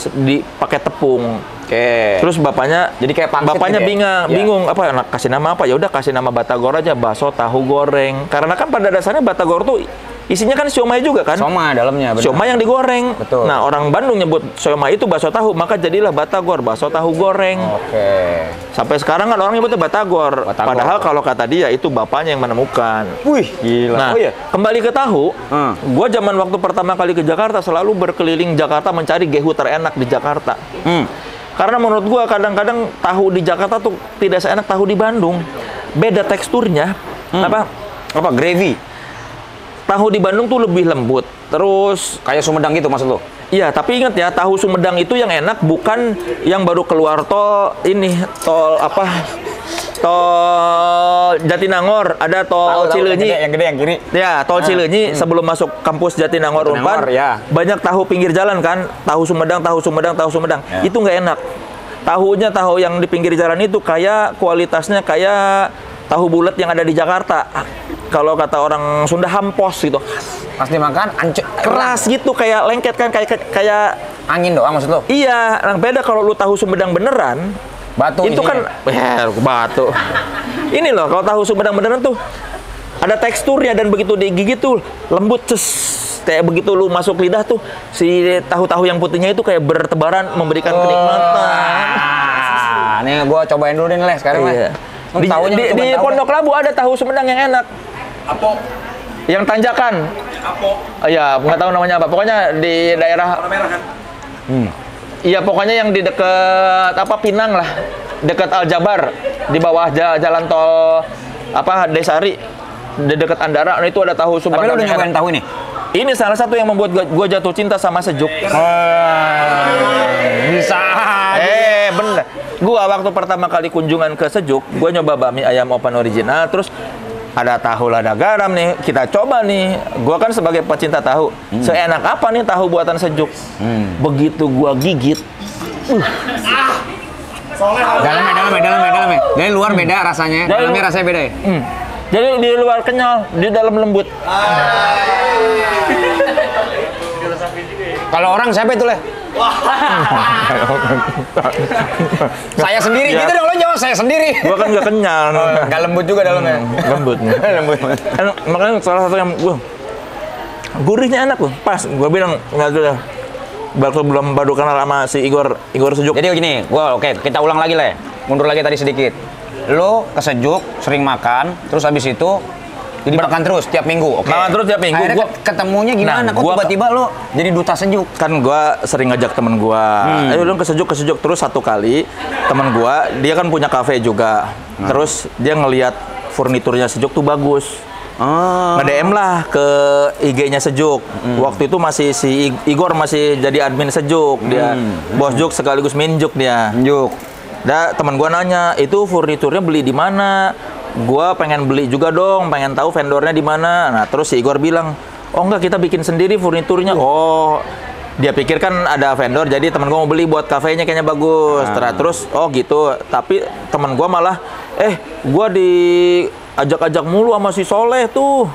pakai tepung. Oke. Terus bapaknya Jadi kayak pangsit gitu ya? bingung apa kasih nama apa, ya udah kasih nama Batagor aja, bakso tahu goreng. Karena kan pada dasarnya Batagor tuh isinya kan siomay juga kan? Siomay dalamnya, benar. Siomay yang digoreng. Betul. Nah, orang Bandung nyebut siomay itu bakso tahu, maka jadilah Batagor, bakso tahu goreng. Oke. Sampai sekarang kan orang nyebutnya Batagor. Padahal kalau kata dia itu bapaknya yang menemukan. Wih, gila. Nah, kembali ke tahu, gue zaman waktu pertama kali ke Jakarta selalu berkeliling Jakarta mencari gehu terenak di Jakarta. Karena menurut gue kadang-kadang tahu di Jakarta tuh tidak seenak tahu di Bandung. Beda teksturnya. Apa gravy? Tahu di Bandung tuh lebih lembut. Terus Kayak Sumedang gitu maksud lo? iya, tapi ingat ya, tahu Sumedang itu yang enak bukan yang baru keluar tol Jatinangor, ada tol Cileunyi. Yang gede yang kiri. Ya, tol Cileunyi sebelum masuk kampus Jatinangor Unpad, ya. banyak tahu pinggir jalan kan, tahu Sumedang. Ya. Itu nggak enak. Tahu yang di pinggir jalan itu kayak kualitasnya kayak tahu bulat yang ada di Jakarta. Kalau kata orang Sunda hampos gitu. Pas dimakan Keras gitu, kayak lengket kan, kayak angin doang maksud lo? iya. Nah, beda kalau lu tahu Sumedang beneran. Batu Itu isinya. kan batu. Ini loh, kalau tahu Sumedang beneran tuh ada teksturnya dan begitu digigit tuh lembut, kayak begitu lu masuk lidah tuh si tahu-tahu yang putihnya itu kayak bertebaran memberikan kenikmatan. Nih gua cobain dulu nih, Les, sekarang, Les. Iya. Di Pondok Labu ada tahu Sumedang yang enak. Apa? Yang tanjakan. Apa? Oh, ya, nggak tahu namanya apa. Pokoknya di daerah Warna merah kan? Iya, pokoknya yang di dekat Pinang lah, dekat Aljabar, di bawah jalan tol Desari, di dekat Andara. Nah, itu ada tahu Tapi Sumedang. lo udah nyobain tahu ini? Ini salah satu yang membuat gua jatuh cinta sama Sejuk. Bisa. Bener. Gua waktu pertama kali kunjungan ke Sejuk, gua nyoba bakmi ayam open original, terus ada tahu lada garam nih, kita coba nih. Gua kan sebagai pecinta tahu, seenak apa nih tahu buatan Sejuk. Begitu gua gigit, Dalamnya. Dari luar beda rasanya, dalamnya rasanya beda ya? jadi di luar kenyal, di dalam lembut. Kalau orang siapa itu, Le? Saya sendiri, Ya. gitu dong, lo jawab saya sendiri. Gua kan nggak kenyal. Nggak lembut juga dalamnya. Lembutnya. Lembut. Kan, makanya salah satu yang gua gurihnya enak loh. Pas gua bilang nggak sudah. Bakal belum baru kenal sama si Igor Sejuk. Jadi gini, oke, kita ulang lagi, Le. Mundur lagi tadi sedikit. Lo ke Sejuk, sering makan, terus habis itu jadi makan terus tiap minggu, oke? Makan terus tiap minggu. Akhirnya ketemunya gimana? Nah, Kok gua- tiba-tiba lo jadi duta Sejuk? Kan gua sering ngajak temen gua, ayo dong ke Sejuk terus satu kali temen gua dia kan punya kafe juga, terus dia ngelihat furniturnya Sejuk tuh bagus, Oh. nge-DM lah ke IG-nya Sejuk. Waktu itu masih si Igor masih jadi admin Sejuk, dia bos Juk sekaligus minjuk dia. Sejuk. Teman gua nanya, itu furniturnya beli di mana? Gua pengen beli juga dong, pengen tahu vendornya di mana. Nah, terus si Igor bilang, oh enggak, kita bikin sendiri furniturnya. Oh, dia pikir kan ada vendor, jadi teman gua mau beli buat kafenya kayaknya bagus. Terus, oh gitu. Tapi teman gua malah, gua diajak-ajak mulu sama si Soleh tuh.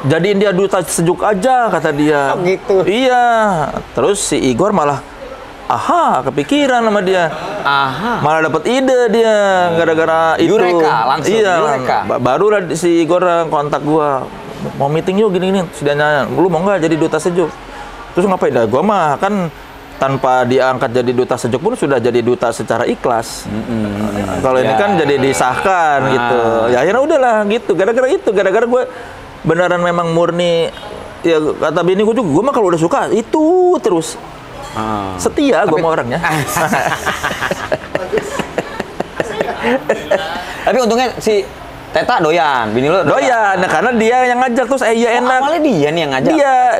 Jadiin dia duta Sejuk aja, kata dia. Oh, gitu. Iya. Terus si Igor malah, kepikiran sama dia. Aha. Malah dapat ide dia gara-gara itu. Eureka, langsung, Iya. eureka. Baru lah si Igor kontak gua. Mau meeting yuk gini-gini. Terus dia nanya, lu mau nggak jadi duta Sejuk? Terus ngapain? Dah gua mah kan tanpa diangkat jadi duta Sejuk pun sudah jadi duta secara ikhlas. Kalau ini kan jadi disahkan gitu. Ya akhirnya udahlah gitu. Gara-gara gua beneran memang murni. Ya kata bini gua juga, gua mah kalau udah suka itu terus. Setia gue sama orangnya. Tapi untungnya si Teta doyan, bini lo Doyan, nah, karena dia yang ngajak terus iya enak. Awalnya dia nih yang ngajak.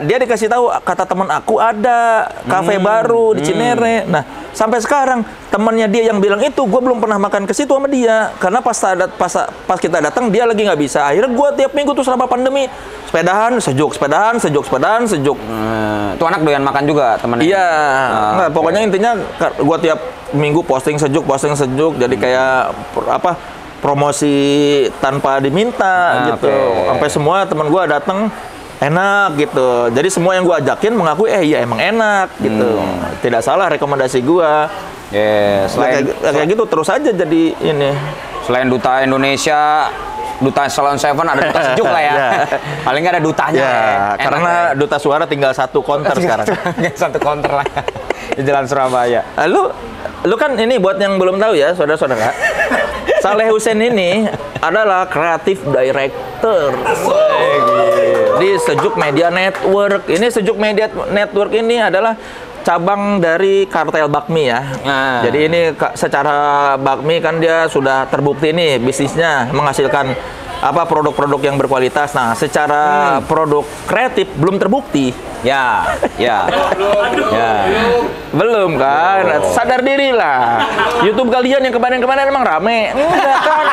Dia dikasih tahu, kata teman aku ada kafe baru di Cinere. Nah, sampai sekarang temannya dia yang bilang itu, gue belum pernah makan ke situ sama dia. Karena pas kita datang dia lagi nggak bisa. Akhirnya gue tiap minggu tuh selama pandemi sepedahan, sejuk. Tuh anak doyan makan juga temennya. Iya, nah, pokoknya intinya gue tiap minggu posting sejuk. Jadi kayak promosi tanpa diminta gitu. Sampai semua teman gue datang enak gitu. Jadi semua yang gue ajakin mengakui iya emang enak gitu. Tidak salah rekomendasi gue. Kayak gitu terus aja jadi ini. Selain duta Indonesia, duta Salon Seven ada duta Sejuk lah ya. Paling nggak ada dutanya. Ya, Enak karena ya. duta suara tinggal satu counter sekarang. Satu counter lah di Jalan Surabaya. Lu kan ini buat yang belum tahu ya, saudara-saudara. Saleh Hussein ini adalah kreatif director di Sejuk Media Network. Ini Sejuk Media Network ini adalah cabang dari kartel bakmi ya. Jadi ini secara bakmi kan dia sudah terbukti nih bisnisnya menghasilkan produk-produk yang berkualitas. Nah, secara produk kreatif belum terbukti. Ya. Belum kan? Sadar diri lah. YouTube kalian yang kemarin-kemarin emang rame. Enggak kan?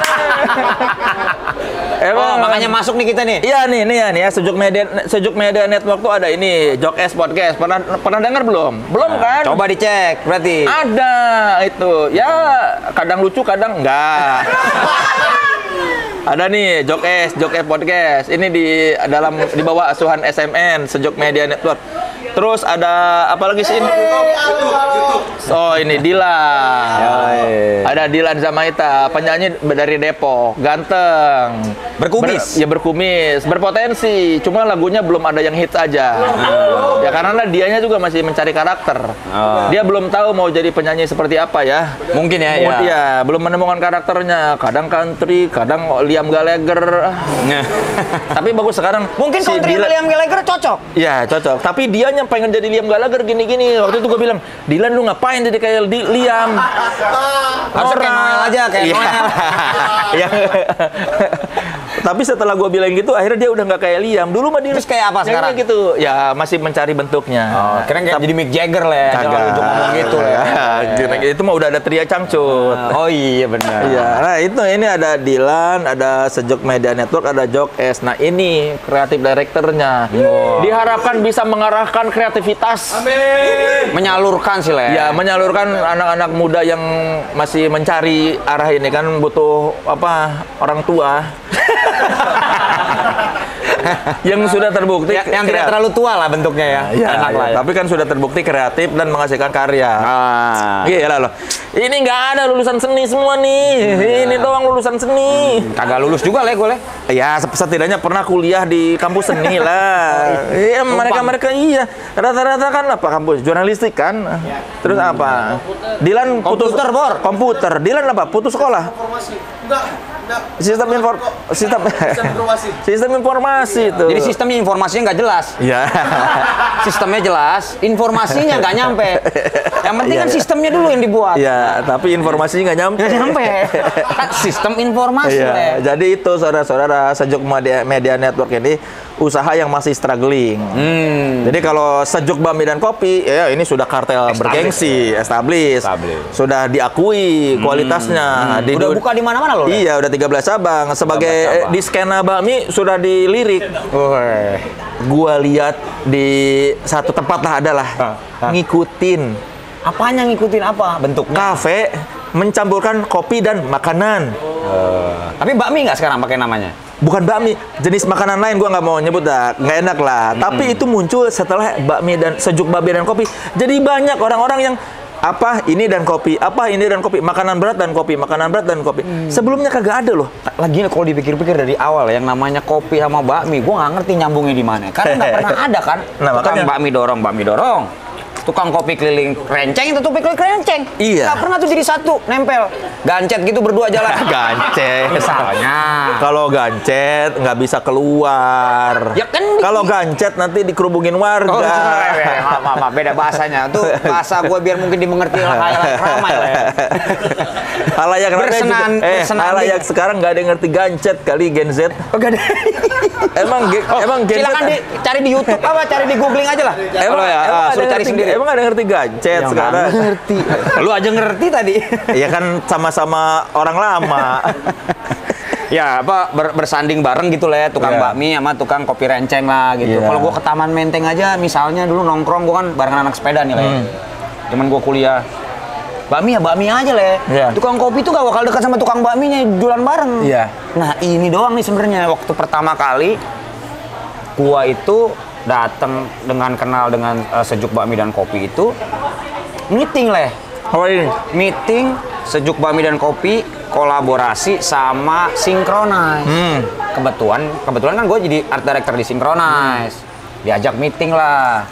Oh, makanya masuk nih kita nih. Iya nih ya Sejuk Media Network tuh ada ini Jok S Podcast. Pernah dengar belum? Belum kan? Coba dicek berarti. Ada itu. Ya, kadang lucu, kadang enggak. Ada nih Jok S Podcast. Ini di bawah asuhan SMN Sejuk Media Network. Terus ada apa lagi sih ini? Oh, ini Dilan. Ada Dilan Zamaita, penyanyi dari Depok, ganteng. Berkumis. Berkumis, berpotensi. Cuma lagunya belum ada yang hits aja. Ya karena dianya juga masih mencari karakter. Dia belum tahu mau jadi penyanyi seperti apa ya. Mungkin ya. Ya, belum menemukan karakternya. Kadang country, kadang Liam Gallagher. Tapi bagus sekarang. Mungkin si country Dilan- Liam Gallagher cocok. Ya cocok, tapi dianya pengen jadi Liam Gallagher gini-gini. Waktu itu gue bilang, Dilan lu ngapain jadi kayak Liam? Harusnya kayak Noel aja, kayak Iya. Noel. Iya. Tapi setelah gue bilang gitu, akhirnya dia udah nggak kayak Liam. Dulu mah dia Terus kayak apa sekarang? gitu. Ya masih mencari bentuknya. Keren kayak jadi Mick Jagger lah ya. Kagak. Jangan ngomong gitu lah. Itu mah udah ada Tria Cangcut. Oh iya benar. Iya, nah ini ada Dilan, ada Sejuk Media Network, ada Jok S. Nah ini kreatif direkturnya. Diharapkan bisa mengarahkan kreativitas. Menyalurkan sih lah ya. Ya, menyalurkan anak-anak muda yang masih mencari arah ini kan butuh orang tua. yang sudah terbukti yang tidak terlalu tua lah bentuknya ya. Iya, Enak lah ya. tapi kan sudah terbukti kreatif dan menghasilkan karya. Iya loh. Ini nggak ada lulusan seni semua nih. Ini doang lulusan seni. Kagak lulus juga lah gue. Ya, setidaknya pernah kuliah di kampus seni lah. Iya, mereka iya. Rata-rata kan apa kampus? Jurnalistik kan? Terus apa? Dilan putus Komputer, Bor. Komputer. Dilan apa? Putus sekolah. Informasi. Enggak. Sistem informasi. Sistem informasi itu. Jadi sistemnya informasinya nggak jelas. Ya. Sistemnya jelas, informasinya nggak nyampe. Yang penting kan sistemnya dulu yang dibuat. Ya, tapi informasinya nggak nyampe. Nggak nyampe. Kan sistem informasi. Iya, jadi itu saudara-saudara Sejuk Media Network ini usaha yang masih struggling. Jadi kalau Sejuk Bakmi dan Kopi, ya ini sudah kartel bergengsi, established. Sudah diakui kualitasnya. Udah buka di mana-mana loh. Iya, udah 13 cabang. Sebagai di skena bakmi sudah dilirik. Gua lihat di satu tempat lah adalah ngikutin. Apanya ngikutin apa? Bentuknya? Kafe mencampurkan kopi dan makanan. Tapi bakmi nggak sekarang pakai namanya? Bukan bakmi, jenis makanan lain gua nggak mau nyebut dah, nggak enak lah. Tapi itu muncul setelah bakmi dan Sejuk Bakmi dan Kopi. Jadi banyak orang-orang yang apa ini dan kopi, apa ini dan kopi, makanan berat dan kopi, makanan berat dan kopi. Sebelumnya kagak ada loh. Lagi kalau dipikir-pikir dari awal yang namanya kopi sama bakmi, gua nggak ngerti nyambungnya di mana. Karena nggak pernah ada kan. Nah, tukang makanya. bakmi dorong. Tukang kopi keliling renceng itu kopi keliling renceng. Iya. Nggak pernah tuh jadi satu, nempel. Gancet gitu berdua jalan. Gancet. Misalnya. Kalau gancet nggak bisa keluar. Ya kan. Kalau gancet nanti dikerubungin warga. Oh, maaf, beda bahasanya. Tuh bahasa gue biar mungkin dimengerti halayak ramai lah ya. Halayak ramai juga. Halayak sekarang nggak ada yang ngerti gancet kali Gen Z. Oh, gak ada. Emang Gen Z. Silakan cari di YouTube apa cari di googling aja lah. Suruh cari sendiri. Emang ada yang ngerti gancet Ya, sekarang? Ngerti. Lu aja ngerti tadi. Iya kan sama-sama orang lama. Ya apa bersanding bareng gitu lah ya, tukang bakmi sama tukang kopi renceng lah gitu. Kalau gua ke Taman Menteng aja misalnya dulu nongkrong gua kan bareng anak sepeda nih lah ya. Cuman gua kuliah bakmi aja lah ya. Tukang kopi tuh gak bakal dekat sama tukang bakminya, jualan bareng. Nah ini doang nih sebenarnya waktu pertama kali gua itu datang dengan kenal dengan Sejuk Bakmi dan Kopi itu meeting lah. Apa ini? Meeting Sejuk Bakmi dan Kopi kolaborasi sama Synchronize. Kebetulan kan gue jadi art director di Synchronize. Diajak meeting lah.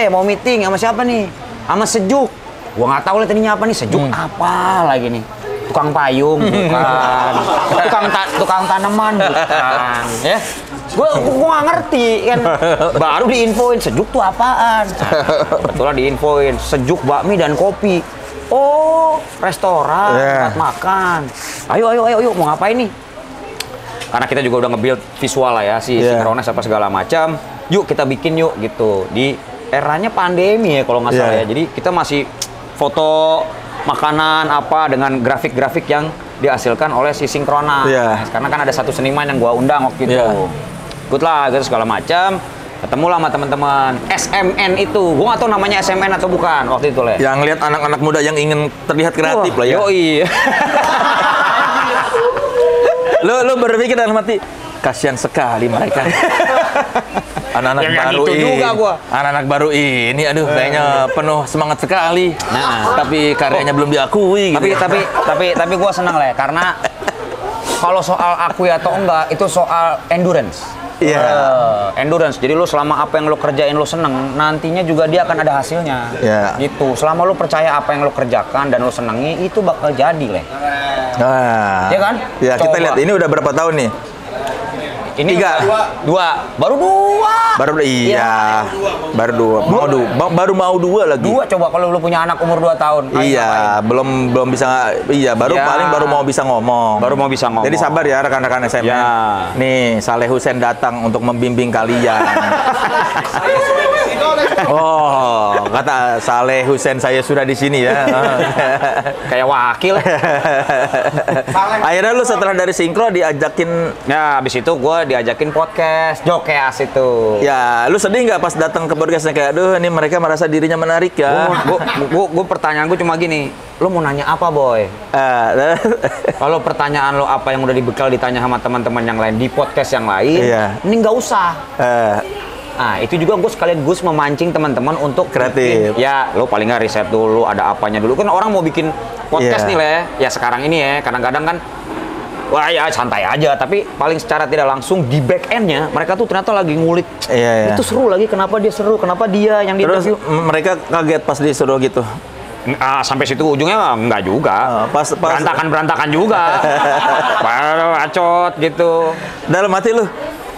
Mau meeting sama siapa nih? Sama Sejuk. Gue nggak tahu lah tadinya apa nih. Sejuk apa lagi nih? Tukang payung bukan. tukang tanaman bukan. Ya. Gue nggak ngerti kan. Baru diinfoin Sejuk tuh apaan. Kebetulan diinfoin Sejuk Bakmi dan Kopi. Oh, restoran, tempat makan. Ayo, mau ngapain nih? Karena kita juga udah nge-build visual lah ya, Synchronize apa segala macam. Yuk kita bikin yuk gitu. Di eranya pandemi ya kalau nggak salah ya. Jadi kita masih foto makanan apa dengan grafik-grafik yang dihasilkan oleh si Synchronize. Karena kan ada satu seniman yang gua undang waktu itu. Ikut lah gitu segala macam. Ketemu lah sama teman-teman SMN itu. Gua nggak tahu namanya SMN atau bukan waktu itu lah. Yang lihat anak-anak muda yang ingin terlihat kreatif lah ya. Yoi. Lu berpikir dalam hati, kasihan sekali mereka. Anak-anak baru itu ini. Juga gua. Anak-anak baru ini, aduh kayaknya penuh semangat sekali. Tapi karyanya belum diakui gitu. Tapi gua senang lah ya, karena kalau soal akui atau enggak itu soal endurance. Endurance. Jadi lu selama apa yang lu kerjain lu seneng, nantinya juga dia akan ada hasilnya. Gitu. Selama lu percaya apa yang lu kerjakan dan lu senengi, itu bakal jadi, Le. Ya kan? Ya, kita lihat ini udah berapa tahun nih? Ini 3. 2. Baru 2. Baru mau 2 lagi. 2 coba kalau lu punya anak umur 2 tahun. Belum bisa. Paling baru mau bisa ngomong. Jadi sabar ya rekan-rekan SMA. Nih, Saleh Husain datang untuk membimbing kalian. Oh, kata Saleh Husain saya sudah di sini ya. Kayak wakil. Akhirnya lu setelah dari Syncro diajakin. Ya, habis itu gue diajakin podcast, Jokeas itu. Ya, lu sedih nggak pas datang ke podcastnya kayak, aduh, ini mereka merasa dirinya menarik ya? Gue pertanyaan gue cuma gini, lo mau nanya apa, Boy? Kalau pertanyaan lo apa yang udah dibekal ditanya sama teman-teman yang lain di podcast yang lain, ini nggak usah. Nah, itu juga gue sekaligus memancing teman-teman untuk kreatif. Ya, lo paling nggak riset dulu, ada apanya dulu. Kan orang mau bikin podcast nih, Le. Ya sekarang ini ya, kadang-kadang kan, wah ya santai aja. Tapi paling secara tidak langsung di back end-nya, mereka tuh ternyata lagi ngulik. Itu seru lagi, kenapa dia seru, kenapa dia yang di Terus mereka kaget pas disuruh gitu? Sampai situ ujungnya enggak juga. Berantakan juga. Bacot gitu. Dalam hati lu,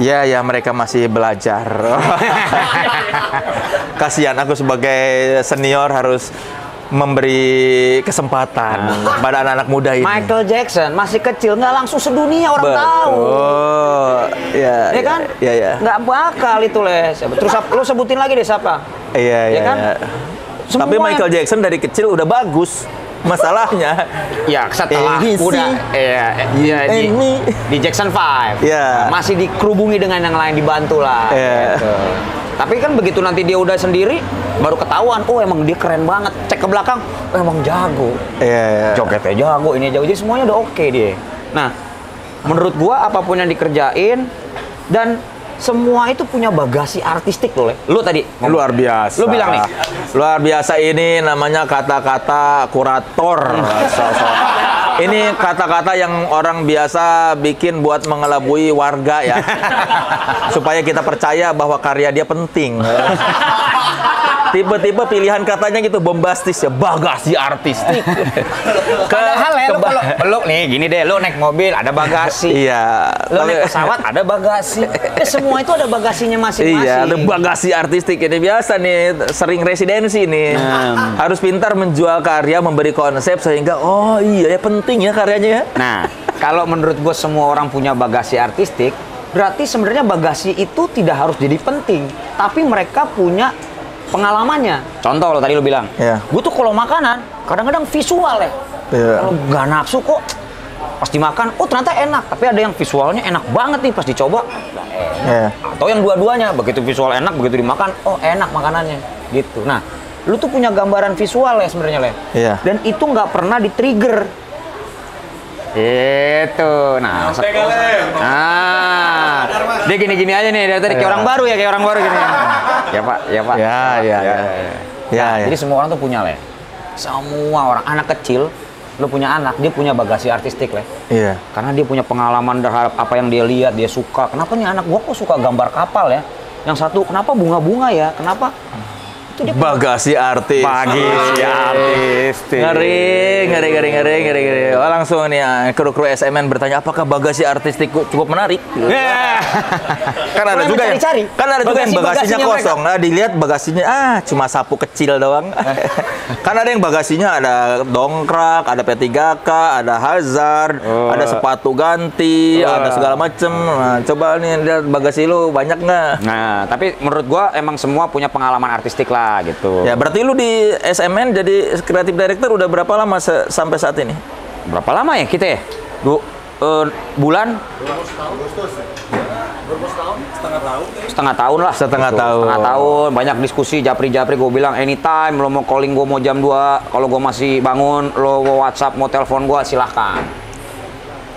ya mereka masih belajar. Kasihan aku sebagai senior harus memberi kesempatan pada anak-anak muda ini. Michael Jackson masih kecil, nggak langsung sedunia orang tahu. Ya kan? Iya. Nggak bakal itu, Le. Terus lo sebutin lagi deh siapa? Iya. Kan? Tapi Michael Jackson dari kecil udah bagus. Masalahnya ya setelah udah di Jackson 5 masih dikerubungi dengan yang lain, dibantu lah gitu. Tapi kan begitu nanti dia udah sendiri baru ketahuan, oh emang dia keren banget, cek ke belakang, oh, emang jago, jogetnya jago, ini jago, jadi semuanya udah oke dia. Nah, menurut gua apapun yang dikerjain dan semua itu punya bagasi artistik loh, Le. Lu tadi luar biasa. Lu bilang nih, luar biasa, ini namanya kata-kata kurator. Ini kata-kata yang orang biasa bikin buat mengelabui warga ya. Supaya kita percaya bahwa karya dia penting. Tipe-tipe pilihan katanya gitu bombastis ya, bagasi artistik. Padahal ya, lu nih gini deh, lu naik mobil ada bagasi. Iya. Lu naik pesawat ada bagasi. Semua itu ada bagasinya masing-masing. Iya, ada bagasi artistik. Ini biasa nih, sering residensi nih. Harus pintar menjual karya, memberi konsep sehingga oh iya ya penting ya karyanya ya. Nah, kalau menurut gue semua orang punya bagasi artistik, berarti sebenarnya bagasi itu tidak harus jadi penting, tapi mereka punya pengalamannya. Contoh lo tadi lo bilang, gue tuh kalau makanan kadang-kadang visual ya. Kalau nggak nafsu kok pas dimakan, oh ternyata enak. Tapi ada yang visualnya enak banget nih pas dicoba, atau yang dua-duanya begitu visual enak, begitu dimakan, oh enak makanannya. Gitu. Nah, lu tuh punya gambaran visual ya sebenarnya, Le. Dan itu nggak pernah di-trigger. Itu. Nah, dia gini-gini aja nih dari tadi kayak orang baru ya, kayak orang baru gini. Ya Pak. Jadi semua orang tuh punya, Le. Semua orang, anak kecil, lu punya anak, dia punya bagasi artistik, Le. Iya. Karena dia punya pengalaman terhadap apa yang dia lihat, dia suka. Kenapa nih anak gua kok suka gambar kapal ya? Yang satu, kenapa bunga-bunga ya? Kenapa? Itu dia bagasi artistik. Ngeri. Oh, langsung nih kru-kru SMN bertanya, apakah bagasi artistik cukup menarik? Kan ada juga yang bagasinya kosong. Nah, dilihat bagasinya cuma sapu kecil doang. Kan ada yang bagasinya ada dongkrak, ada P3K, ada hazard, ada sepatu ganti, ada segala macem. Nah, coba nih lihat bagasi lu banyak nggak? Nah, tapi menurut gua emang semua punya pengalaman artistik lah gitu. Ya, berarti lu di SMN jadi kreatif director udah berapa lama sampai saat ini? Berapa lama ya kita ya? Bulan? Setengah tahun lah. Setengah tahun. Banyak diskusi, japri-japri. Gue bilang anytime lo mau calling gue mau jam 2. Kalau gue masih bangun, lo mau WhatsApp, mau telepon gue, silahkan.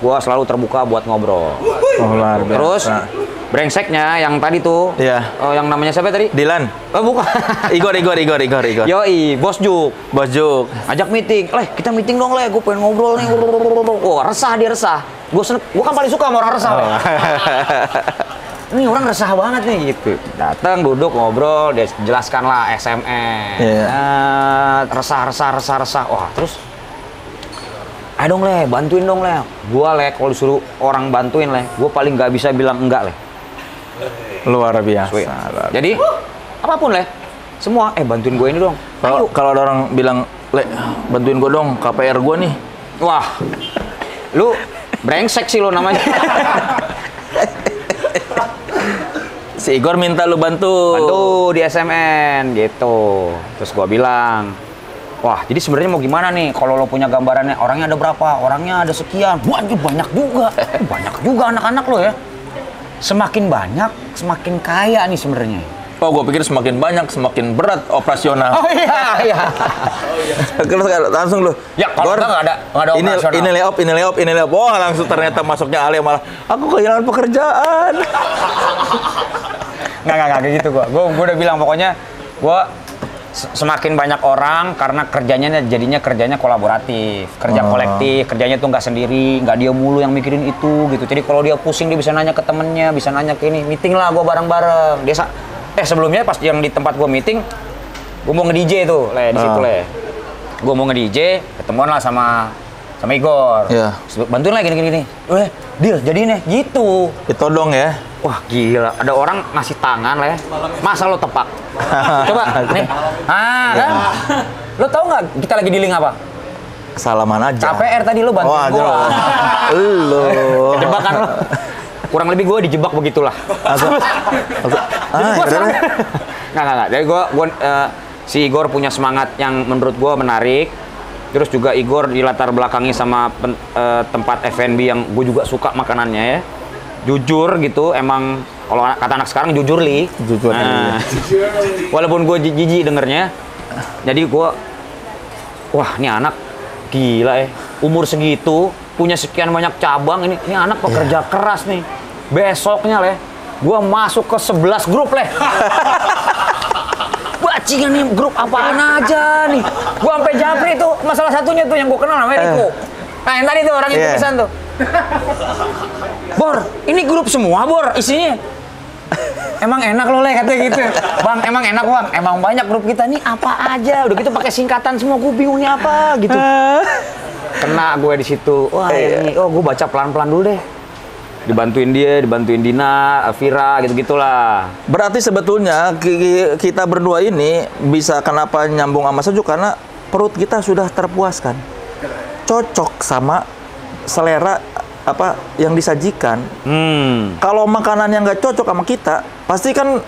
Gue selalu terbuka buat ngobrol. Terus brengseknya yang tadi tuh, yang namanya siapa tadi? Dilan. Oh bukan. Igor. Yoi, Bos Juk. Ajak meeting. Kita meeting dong, Le. Gue pengen ngobrol nih. Wah, dia resah. Gue kan paling suka sama orang resah. Ini orang resah banget nih gitu. Datang, duduk, ngobrol, dia jelaskan lah SMN. Resah. Wah, terus ayo dong, Le, bantuin dong, Le. Gua, Le, kalau disuruh orang bantuin, Le, gue paling nggak bisa bilang enggak, Le. Luar biasa. Jadi apapun, Le, semua bantuin gue ini dong. Kalau ada orang bilang, Le, bantuin gue dong KPR gue nih. Wah, lu brengsek sih lo namanya. Si Igor minta lu bantu di SMN gitu. Terus gua bilang, wah, jadi sebenarnya mau gimana nih kalau lo punya gambarannya, orangnya ada berapa? Orangnya ada sekian. Waduh, banyak juga. Banyak juga anak-anak lo ya. semakin banyak, semakin kaya nih sebenarnya. Oh, gue pikir semakin banyak, semakin berat operasional. Oh iya. Terus langsung lu. Ya kalau nggak ada operasional. Ini layup. Wah, langsung ternyata masuknya Ale malah. Aku kehilangan pekerjaan. Nggak kayak gitu gua udah bilang pokoknya gua semakin banyak orang karena kerjanya kolaboratif, kerja kolektif, kerjanya tuh nggak sendiri, nggak dia mulu yang mikirin itu gitu. Jadi kalau dia pusing dia bisa nanya ke temennya, bisa nanya ke ini, meeting lah gua bareng-bareng. Sebelumnya pas yang di tempat gua meeting, gua mau nge-DJ tuh, di situ gua mau nge-DJ, ketemuan lah sama Igor. Iya. Bantuin lah gini. Deal, jadiin ya gitu. Ditodong ya. Wah gila, ada orang ngasih tangan lah ya. Masa lo tepak? Coba, nih. Kan? Lo tau nggak kita lagi dealing apa? Salaman aja. KPR tadi lo bantuin gua. Lo. Kejebak kan lo? Kurang lebih gua dijebak begitulah. Nggak. Jadi si Igor punya semangat yang menurut gua menarik. Terus juga Igor di latar belakangi sama tempat F&B yang gue juga suka makanannya ya. Jujur gitu, emang kalau kata anak sekarang jujur li. Jujur. Walaupun gue jijik dengernya, jadi gue, wah ini anak gila ya. Umur segitu punya sekian banyak cabang, ini anak pekerja keras nih. Besoknya gue masuk ke 11 grup Bajingan nih grup apaan aja nih. Gua sampai japri tuh, masalah satunya tuh yang gua kenal namanya Riko. Nah yang tadi tuh orang itu pesan tuh. Bor, ini grup semua Bor isinya. Emang enak lo katanya gitu. Bang, emang enak Bang. Emang banyak grup kita nih apa aja. Udah gitu pakai singkatan semua, gua bingungnya apa gitu. Kena gue di situ. Wah ini, gue baca pelan-pelan dulu deh. Dibantuin Dina, Vira, gitu-gitulah. Berarti sebetulnya kita berdua ini bisa kenapa nyambung sama Sejuk karena perut kita sudah terpuaskan. Cocok sama selera apa yang disajikan. Kalau makanan yang nggak cocok sama kita, pasti kan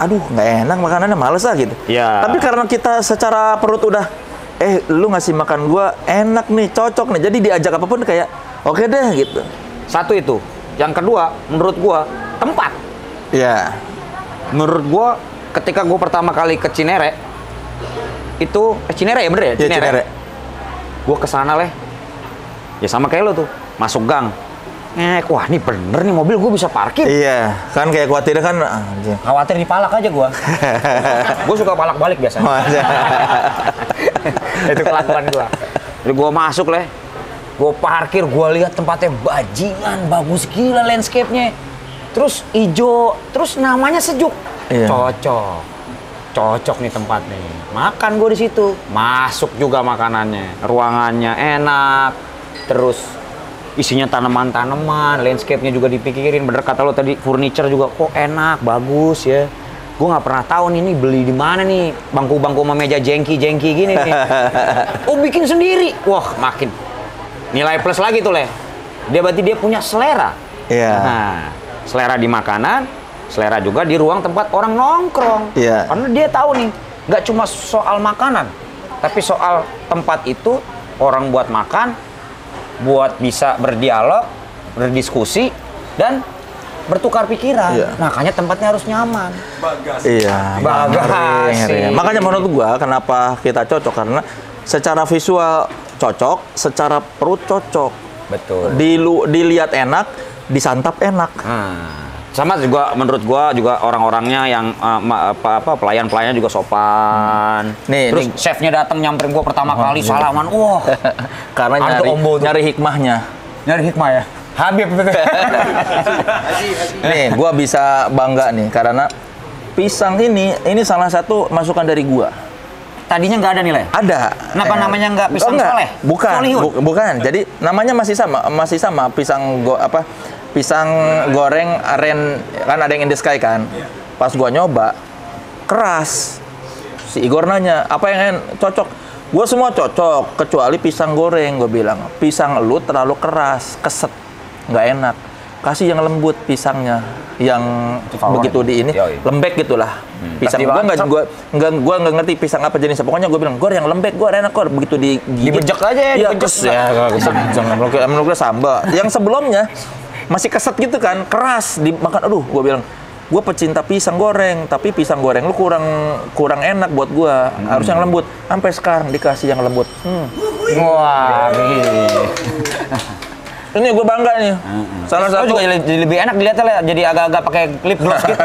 aduh nggak enak makanannya, males lah gitu. Ya. Tapi karena kita secara perut udah lu ngasih makan gua enak nih, cocok nih. Jadi diajak apapun kayak oke deh gitu. Satu itu. Yang kedua, menurut gua, tempat. Iya. Menurut gua, ketika gua pertama kali ke Cinere, itu Cinere ya bener ya? Iya, Cinere. Gua kesana ya sama kayak lo tuh, masuk gang. Wah ini bener nih mobil gua bisa parkir. Iya, kan kayak khawatir kan. Khawatir dipalak aja gua. Gua suka palak balik biasanya. Itu kelakuan gua. Jadi gua masuk gue parkir, gue lihat tempatnya bajingan, bagus gila landscape-nya. Terus hijau, terus namanya Sejuk. Iya. Cocok nih tempat nih. Makan gue di situ. Masuk juga makanannya. Ruangannya enak. Terus isinya tanaman-tanaman, landscape-nya juga dipikirin. Bener kata lo tadi, furniture juga kok enak, bagus ya. Gue nggak pernah tahu nih ini beli di mana nih. Bangku-bangku sama meja jengki gini nih. Oh bikin sendiri. Wah makin nilai plus lagi tuh berarti dia punya selera. Iya. Nah, selera di makanan, selera juga di ruang tempat orang nongkrong. Iya. Karena dia tahu nih, nggak cuma soal makanan, tapi soal tempat itu orang buat makan, buat bisa berdialog, berdiskusi, dan bertukar pikiran. Iya. Makanya tempatnya harus nyaman. Iya. Bagasi. Makanya menurut gua kenapa kita cocok karena secara visual cocok, secara perut cocok. Betul. Dilihat enak, disantap enak. Sama juga menurut gua juga orang-orangnya yang pelayan-pelayannya juga sopan. Terus chefnya datang nyamperin gua pertama kali salaman. Wah. Karena nyari hikmahnya. Nyari hikmah ya. Habib betul. Nih, gua bisa bangga nih karena pisang ini salah satu masukan dari gua. Tadinya nggak ada nilai? Ada. Kenapa namanya nggak pisang soleh? Bukan. Jadi namanya masih sama pisang goreng aren, kan ada yang in the sky kan. Pas gua nyoba keras. Si Igor nanya, "Apa yang cocok?" Gua semua cocok kecuali pisang goreng, gua bilang. Pisang lu terlalu keras, keset. Nggak enak. Kasih yang lembut pisangnya, yang begitu di ini lembek gitulah. Pisang gua nggak ngerti pisang apa jenisnya. Pokoknya gua bilang, "Gor yang lembek, gor enak gor." Begitu dibejek aja ya. Jangan menurut sambal. Yang sebelumnya masih keset gitu kan, keras dimakan. Aduh, gue bilang, gue pecinta pisang goreng, tapi pisang goreng lu kurang enak buat gue. Harus yang lembut. Sampai sekarang dikasih yang lembut. Wah, ini gue bangga nih. Salah satu juga jadi lebih enak dilihatnya lah, jadi agak-agak pakai lip gloss gitu.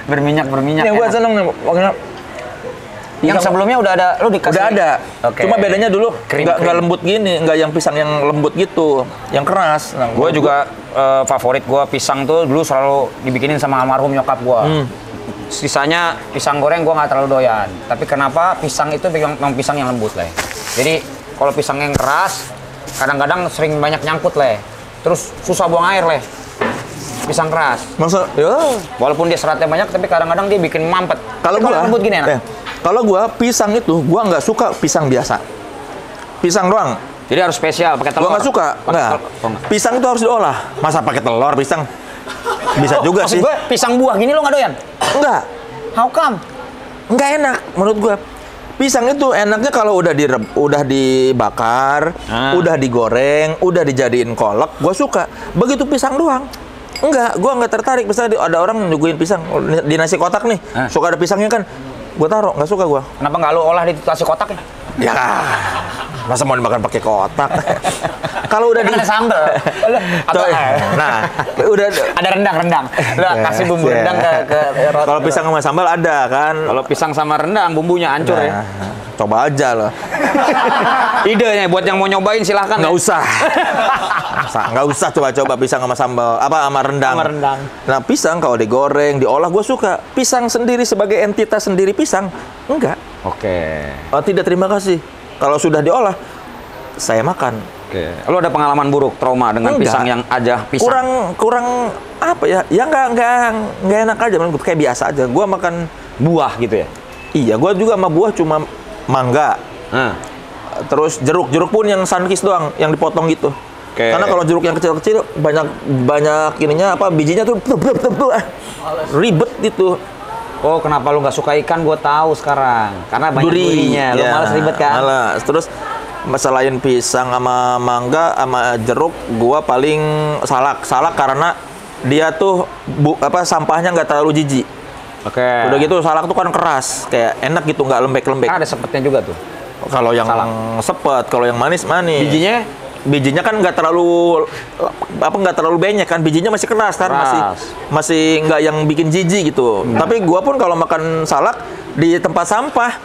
berminyak. Yang gue seneng nih, makanya yang sebelumnya udah ada, lu dikasih? Udah ada. Okay. Cuma bedanya dulu Krim. nggak lembut gini, nggak yang pisang yang lembut gitu, yang keras. Nah, Gue juga favorit gue pisang tuh dulu selalu dibikinin sama almarhum nyokap gue. Sisanya pisang goreng gue nggak terlalu doyan. Tapi kenapa pisang itu memang pisang yang lembut lah. Jadi kalau pisang yang keras, kadang-kadang sering banyak nyangkut lah. Terus susah buang air lah. Pisang keras. Masa? Ya. Walaupun dia seratnya banyak, tapi kadang-kadang dia bikin mampet. Kalau Tapi gua lembut gini enak. Kalau gua pisang itu, gua nggak suka pisang biasa. Pisang doang. Jadi harus spesial, pakai telur. Gua nggak suka. Nggak. Pisang itu harus diolah. Masa pakai telur pisang? Bisa juga maksud sih. gue pisang buah gini lo nggak doyan? Enggak. How come? Nggak enak menurut gua. Pisang itu enaknya kalau udah dibakar, udah digoreng, udah dijadiin kolak, gua suka. Begitu pisang doang, enggak, gua nggak tertarik. Misalnya ada orang nyuguhin pisang di nasi kotak nih, suka ada pisangnya kan, gua taruh, nggak suka gua. Kenapa nggak lo olah di nasi kotak ya? Ya, masa mau dimakan pakai kotak? Kalau udah Kan ada sambal. Nah, udah ada rendang. Lo kasih bumbu rendang ke roti. kalau pisang sama sambal ada kan. Kalau pisang sama rendang bumbunya hancur ya. Coba aja loh. Idenya buat yang mau nyobain silahkan. Nggak usah. Nggak usah coba-coba pisang sama sambal sama rendang. Sama rendang. Nah, pisang kalau digoreng, diolah gue suka. Pisang sendiri sebagai entitas sendiri pisang, enggak. Oke. Oh, tidak, terima kasih. Kalau sudah diolah, saya makan. Oke. Lo ada pengalaman buruk, trauma dengan Enggak. pisang yang aja pisang? Kurang apa ya? Ya nggak enak aja, kayak biasa aja. Gua makan Buah gitu ya? iya, gua juga sama buah cuma mangga. Terus jeruk pun yang sunkist doang, yang dipotong gitu. Oke. Karena kalau jeruk yang kecil-kecil banyak ininya apa bijinya tuh ribet gitu. Oh, kenapa lu nggak suka ikan? Gue tahu sekarang. Karena banyak durinya. Lu ya, malas ribet kan? Malas. Terus selain pisang sama mangga sama jeruk, gua paling salak karena dia tuh sampahnya nggak terlalu jijik. Oke. Udah gitu salak tuh kan keras, kayak enak gitu, nggak lembek-lembek. Kan ada sepetnya juga tuh. Kalau yang sepet, kalau yang manis. Bijinya kan nggak terlalu banyak kan, bijinya masih keras kan, masih nggak yang bikin jijik gitu. Tapi gua pun kalau makan salak di tempat sampah,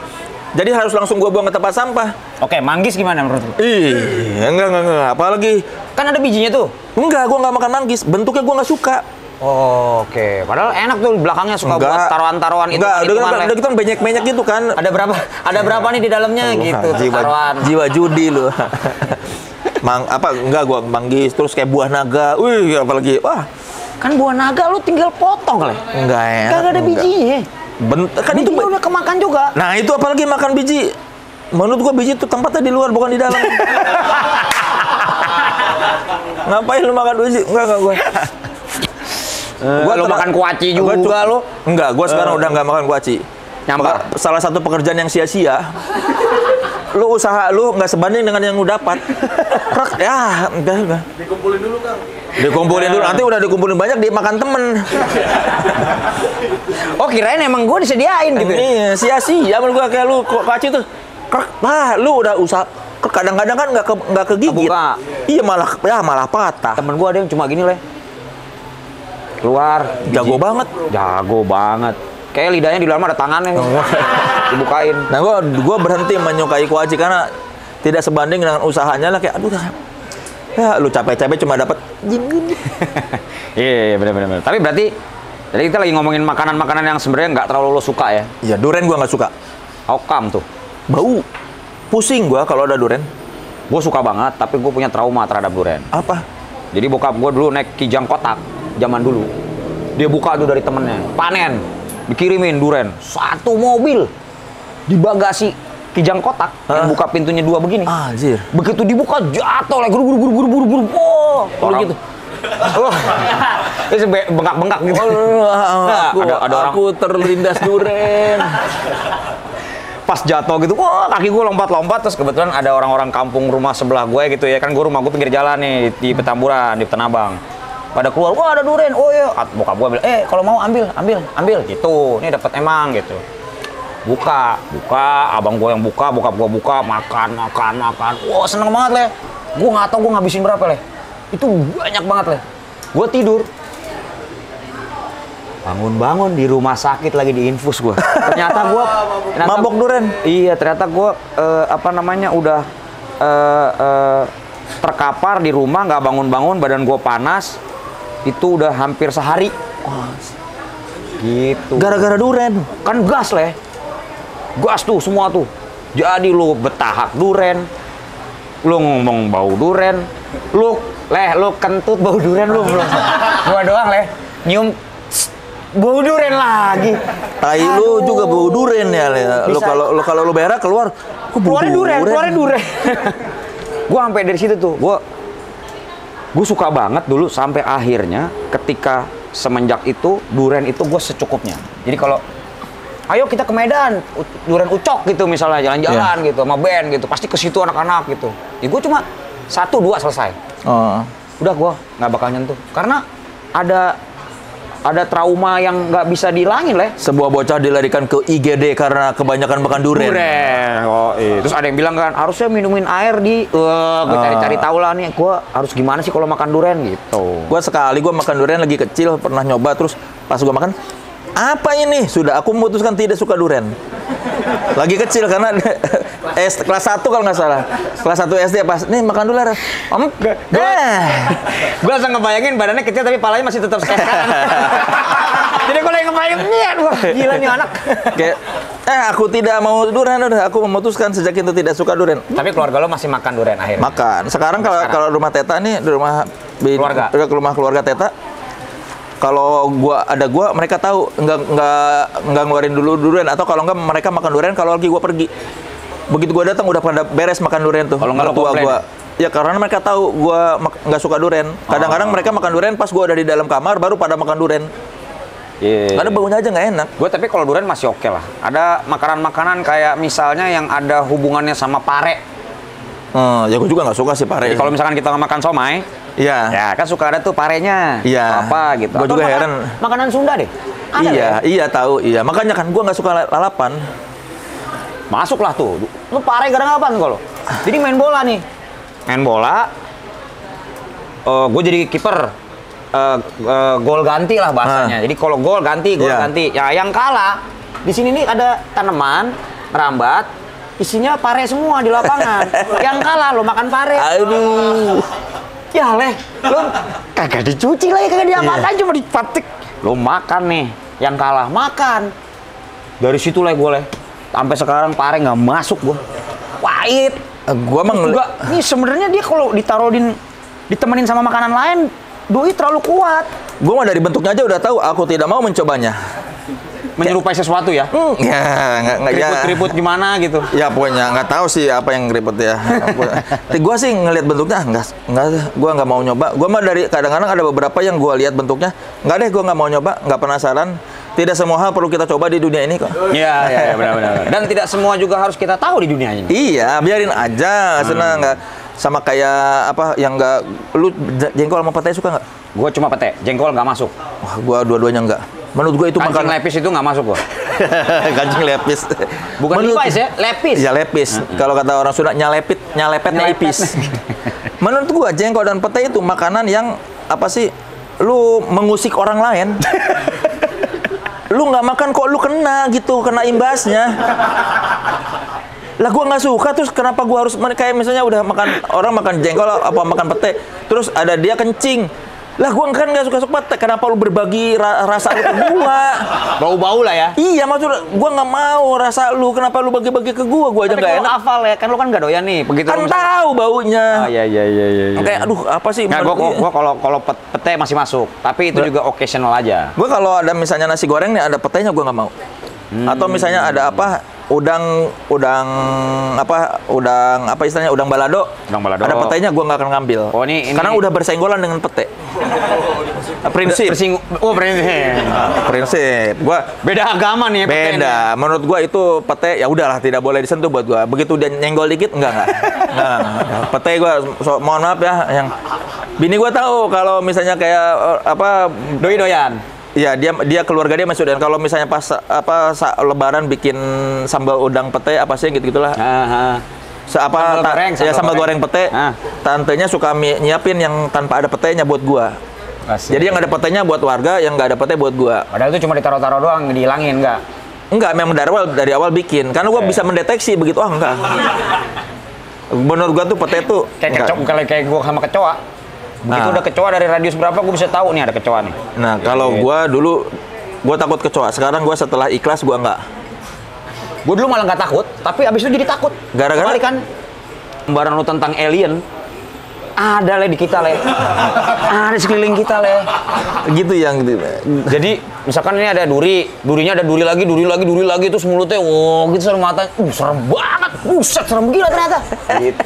jadi harus langsung gua buang ke tempat sampah. Oke, manggis gimana menurut lu? Enggak, apalagi Kan ada bijinya tuh. enggak, gua nggak makan manggis, bentuknya gua nggak suka. Oh, oke. Padahal enak tuh belakangnya suka buat taruhan-taruhan itu. Enggak, udah gitu kan banyak gitu kan. Ada berapa nih di dalamnya gitu taruhan. Jiwa judi lu. Enggak gua manggis terus kayak buah naga. Apalagi Kan buah naga lu tinggal potong lah. enggak enak. Kagak ada bijinya. Kan itu udah kemakan juga. Nah, itu apalagi makan biji. Menurut gua biji itu tempatnya di luar bukan di dalam. Ngapain lu makan biji? Enggak gua. Lu makan kuaci juga lu. Enggak, gua sekarang udah enggak makan kuaci. Nyamper. Salah satu pekerjaan yang sia-sia. Lu usaha lu nggak sebanding dengan yang lu dapat. Ya, udah. Dikumpulin dulu, Kang. Dikumpulin dulu, nanti udah dikumpulin banyak dimakan temen. Oh, kirain emang gue disediain gitu. Iya, sia-sia menurut gua kayak lu kuaci tuh. Lu udah usaha kadang-kadang kan nggak kegigit. Kebuka. Iya, malah patah. Temen gue ada yang cuma gini, keluar. Jago banget. Jago banget. Kayak lidahnya di dalam ada tangannya. Dibukain. Nah, gua berhenti menyukai kuaci karena tidak sebanding dengan usahanya lah, kayak aduh. Ya, lu capek-capek cuma dapat gini. Iya, benar. Tapi berarti jadi kita lagi ngomongin makanan-makanan yang sebenarnya nggak terlalu lo suka ya? Iya, durian gua nggak suka. How come tuh? Bau. Pusing gua kalau ada durian. Gue suka banget, tapi gue punya trauma terhadap durian. Apa? Jadi bokap gue dulu naik Kijang kotak, zaman dulu. Dia buka tuh dari temennya, panen. Dikirimin durian, satu mobil. Di bagasi Kijang kotak, yang buka pintunya dua begini. Anjir. Begitu dibuka, jatuh lagi, guru. Oh, orang gitu. Itu bengkak-bengkak gitu. Aku terlindas durian. pas jatuh gitu, wah kaki gue lompat-lompat. Terus kebetulan ada orang-orang kampung rumah sebelah gue gitu ya kan, rumah gue pinggir jalan nih di Petamburan, di Tanah Abang. Pada keluar, wah ada durian, oh iya. Bokap gue bilang, kalau mau ambil gitu. Ini dapat emang gitu. Buka, abang gue yang buka, bokap gue buka, makan. Wah seneng banget leh. Gue nggak tahu gue ngabisin berapa leh. Itu banyak banget leh. Gue tidur. Bangun di rumah sakit lagi di infus gue. Ternyata gue mabok durian. Iya, ternyata gue udah terkapar di rumah, nggak bangun-bangun, badan gue panas. Itu udah hampir sehari. Gitu. Gara-gara durian. Kan gas leh. Gas tuh semua tuh. Jadi lu betahak durian. Lu ngomong bau durian. Lu kentut bau durian lu belum. Gua doang leh. Nyium bau durian lagi. Tai lu juga bau durian ya, Le. Lu kalau lu berak keluar, keluarin durian. Gua sampai dari situ tuh, gua suka banget dulu sampai akhirnya ketika semenjak itu durian itu gue secukupnya. Jadi kalau ayo kita ke Medan, durian Ucok gitu misalnya jalan-jalan gitu sama band gitu, pasti ke situ anak-anak gitu. Ya gue cuma 1-2 selesai. Udah gue nggak bakal nyentuh karena ada trauma yang nggak bisa dihilangin leh. Sebuah bocah dilarikan ke IGD karena kebanyakan makan durian. Oh iya. Terus ada yang bilang kan harusnya minumin air di. Gue cari-cari tahu lah nih. Gue harus gimana sih kalau makan durian gitu. Gue makan durian lagi kecil pernah nyoba, terus pas gue makan apa ini? Sudah aku memutuskan tidak suka durian. Lagi kecil karena kelas 1 kalau nggak salah. Kelas 1 SD pas nih makan durian. Gue langsung ngebayangin badannya kecil tapi palanya masih tetap sehat. Jadi kalau yang ngebayangin, wah gila nih anak. Kayak aku tidak mau durian, udah aku memutuskan sejak itu tidak suka durian. Tapi keluarga lo masih makan durian akhirnya? Makan. Sekarang kalau rumah Teta nih, di rumah keluarga Teta, kalau mereka tahu nggak ngeluarin dulu durian, atau kalau nggak mereka makan durian kalau lagi gua pergi. Begitu gua datang udah pada beres makan durian tuh. Kalau nggak tua gua. Ya karena mereka tahu gua nggak suka durian. Kadang-kadang mereka makan durian pas gua udah di dalam kamar baru pada makan durian. Karena baunya aja nggak enak. Gue tapi kalau durian masih oke lah. Ada makanan-makanan kayak misalnya yang ada hubungannya sama pare. Ya gue juga nggak suka sih pare. Kalau misalkan kita makan somai, ya kan suka ada tuh parenya. Iya. Apa gitu. Gue juga heran. Makanan Sunda deh. Iya tahu. Iya. Makanya kan gue nggak suka lalapan. Masuklah tuh. Lu pare gara-gara apa kalau? Jadi main bola nih. Main bola. Gue jadi kiper. Gol ganti lah bahasanya. Jadi kalau gol ganti. Ya yang kalah di sini nih ada tanaman merambat, isinya pare semua di lapangan. Yang kalah lo makan pare. Aduh. Ya leh, lo kagak dicuci lagi, kagak diapakan, cuma dipatik. Lo makan nih, yang kalah makan. Dari situ leh gue leh, sampai sekarang pare nggak masuk gue. Pahit. Gue emang juga. Ini sebenarnya dia kalau ditemenin sama makanan lain, doi terlalu kuat. Gue mah dari bentuknya aja udah tahu aku tidak mau mencobanya. Menyerupai sesuatu ya? Nggak keriput gimana gitu? Ya pokoknya nggak tahu sih apa yang keriput ya. Gue sih ngelihat bentuknya nggak. Gue nggak mau nyoba. Gue mah dari kadang-kadang ada beberapa yang gue lihat bentuknya nggak deh, gue nggak mau nyoba, nggak penasaran. Tidak semua hal perlu kita coba di dunia ini kok. Iya benar. Dan tidak semua juga harus kita tahu di dunia ini. Iya, biarin aja. Senang nggak. Sama kayak apa yang nggak, lu jengkol sama pete suka nggak? Gue cuma pete, jengkol nggak masuk. Wah, gue dua-duanya nggak. Menurut gue itu kancing lepis itu nggak masuk gue. Kancing lepis. Bukan lepis ya, lepis. Ya lepis. Kalau kata orang Sunda nyalepetnya ipis. Menurut gue jengkol dan pete itu makanan yang apa sih? Lu mengusik orang lain. Lu nggak makan kok lu kena gitu, kena imbasnya. Lah gue nggak suka, terus kenapa gue harus kayak misalnya udah orang makan jengkol apa makan pete, terus ada dia kencing. Lah gue kan nggak suka pete, kenapa lu berbagi rasa lu ke gue? Bau-bau lah ya? Iya, maksudnya gue nggak mau rasa lu, kenapa lu bagi-bagi ke gue aja nggak enak. Hafal ya, kan lu kan nggak doyan nih, begitu kan tahu baunya. Iya. Kayak aduh apa sih? Nah, gue kalau pete masih masuk, tapi itu juga occasional aja. Gue kalau ada misalnya nasi goreng nih ada petenya gue nggak mau. Atau misalnya ada apa? Udang istilahnya udang balado. Ada petenya gue nggak akan ngambil. Oh, ini karena udah bersenggolan dengan pete. Prinsip. Oh, prinsip. Prinsip. Gua Beda agama nih pete ini. beda. Menurut gua itu pete ya udahlah tidak boleh disentuh buat gua. Begitu dia nyenggol dikit enggak. Nah, pete gua mohon maaf ya yang bini gua tahu kalau misalnya kayak Doi doyan. ya dia keluarga dia masih dan kalau misalnya pas lebaran bikin sambal udang pete apa sih gitu-gitulah. Sambal goreng pete. Tantenya suka nyiapin yang tanpa ada petenya buat gua. Asik. Jadi yang ada petenya buat warga, yang nggak ada pete buat gua. Padahal itu cuma ditaruh-taruh doang, dihilangin enggak? Enggak, memang dari awal bikin. Karena gua bisa mendeteksi begitu enggak. Menurut gua tuh pete tuh Kayak kayak gua sama kecoa. Begitu udah kecoa dari radius berapa gua bisa tahu nih ada kecoa nih. Nah, kalau gua dulu gua takut kecoa. Sekarang gua setelah ikhlas gua enggak. Gua dulu malah nggak takut, tapi abis itu jadi takut. Gara-gara kan gambaran lu tentang alien ada di kita ada sekeliling kita gitu yang gitu. Jadi misalkan ini ada durinya ada duri lagi terus mulutnya gitu serem mata, serem banget, buset serem gila ternyata. Gitu.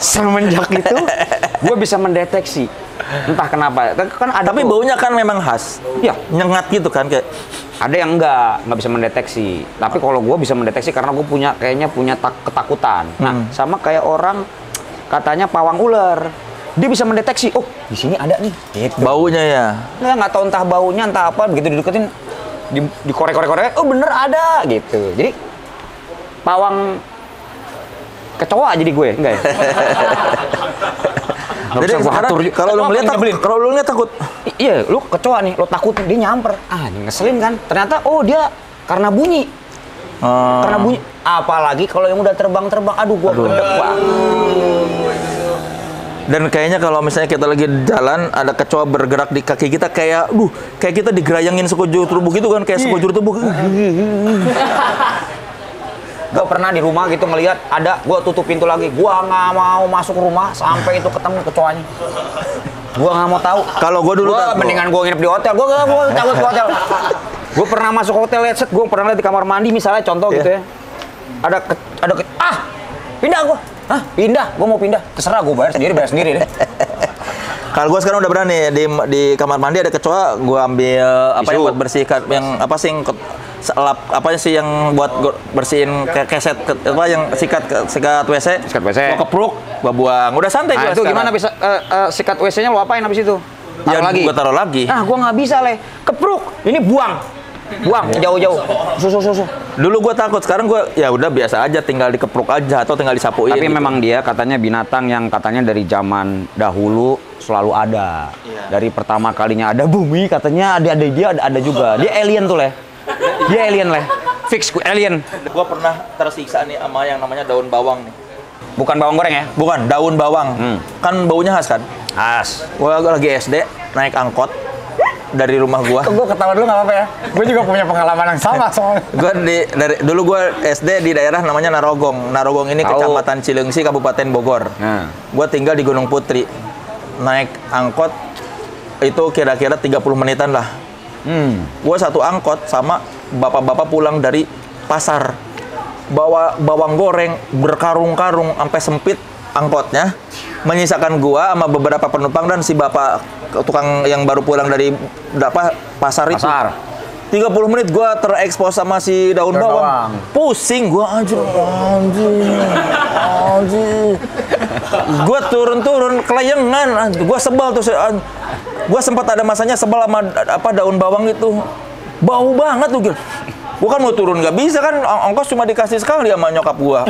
Semenjak itu, gue bisa mendeteksi entah kenapa kan ada tapi baunya kan memang khas. Ya, nyengat gitu kan kayak. Ada yang nggak bisa mendeteksi. Tapi kalau gue bisa mendeteksi karena gue kayaknya punya ketakutan. Nah, sama kayak orang katanya pawang ular. Dia bisa mendeteksi, oh di sini ada nih. Gitu. Baunya ya. Nah, nggak tahu entah baunya entah apa, begitu dideketin, dikorek-korek, oh bener ada gitu. Jadi pawang kecoa jadi gue, enggak ya? Jadi sekarang kalau lu lihat takut. Iya, lu kecoa nih, lu takut dia nyamper. Ngeselin kan? Ternyata dia karena bunyi. Karena bunyi. Apalagi kalau yang udah terbang-terbang, aduh gua gedek banget. Dan kayaknya kalau misalnya kita lagi jalan ada kecoa bergerak di kaki kita kayak kita digerayangin sekujur tubuh gitu kan, kayak sekujur tubuh. Gue pernah di rumah gitu ngelihat ada, gue tutup pintu lagi, gue nggak mau masuk rumah sampai itu ketemu kecoanya. Gue nggak mau tahu. Kalau gue dulu mendingan gue nginep di hotel, gue takut ke hotel. Gue pernah masuk hotel, gue pernah lihat di kamar mandi misalnya contoh gitu ya. Pindah gue, pindah, gue mau pindah, terserah gue bayar sendiri deh. Kalau gue sekarang udah berani di kamar mandi ada kecoa, gue ambil yang buat bersihkan yang yang buat bersihin keset yang sikat WC. Gua kepruk, gua buang. Udah santai gua. Itu gimana bisa sikat WC-nya lu apain habis itu? Gua taruh lagi. Gua nggak bisa, kepruk. Ini buang jauh-jauh. Susu. Dulu gua takut, sekarang gua ya udah biasa aja, tinggal dikepruk aja atau tinggal disapuin. Tapi gitu. memang dia katanya binatang yang katanya dari zaman dahulu selalu ada. Dari pertama kalinya ada bumi katanya ada juga. Dia alien tuh Dia alien fix alien. Gua pernah tersiksa nih sama yang namanya daun bawang nih. Bukan bawang goreng ya? Bukan, daun bawang. Kan baunya khas kan? Khas. Gua lagi SD naik angkot dari rumah gua. Gue ketawa dulu nggak apa-apa ya? Gue juga punya pengalaman yang sama soalnya. Dulu gua SD di daerah namanya Narogong. Narogong ini Kecamatan Cileungsi, Kabupaten Bogor. Gua tinggal di Gunung Putri. Naik angkot itu kira-kira 30 menitan lah. Gue satu angkot sama bapak-bapak pulang dari pasar bawa bawang goreng berkarung-karung sampai sempit angkotnya, menyisakan gua sama beberapa penumpang dan si bapak tukang yang baru pulang dari pasar itu. 30 menit gua terekspos sama si daun bawang. Pusing gua anjir. Gua turun kelayangan, gua sebel tuh. Gua sempat ada masanya sebel sama daun bawang itu. Bau banget tuh, Gil. Gua kan mau turun nggak bisa kan, ongkos cuma dikasih sekali sama nyokap gua.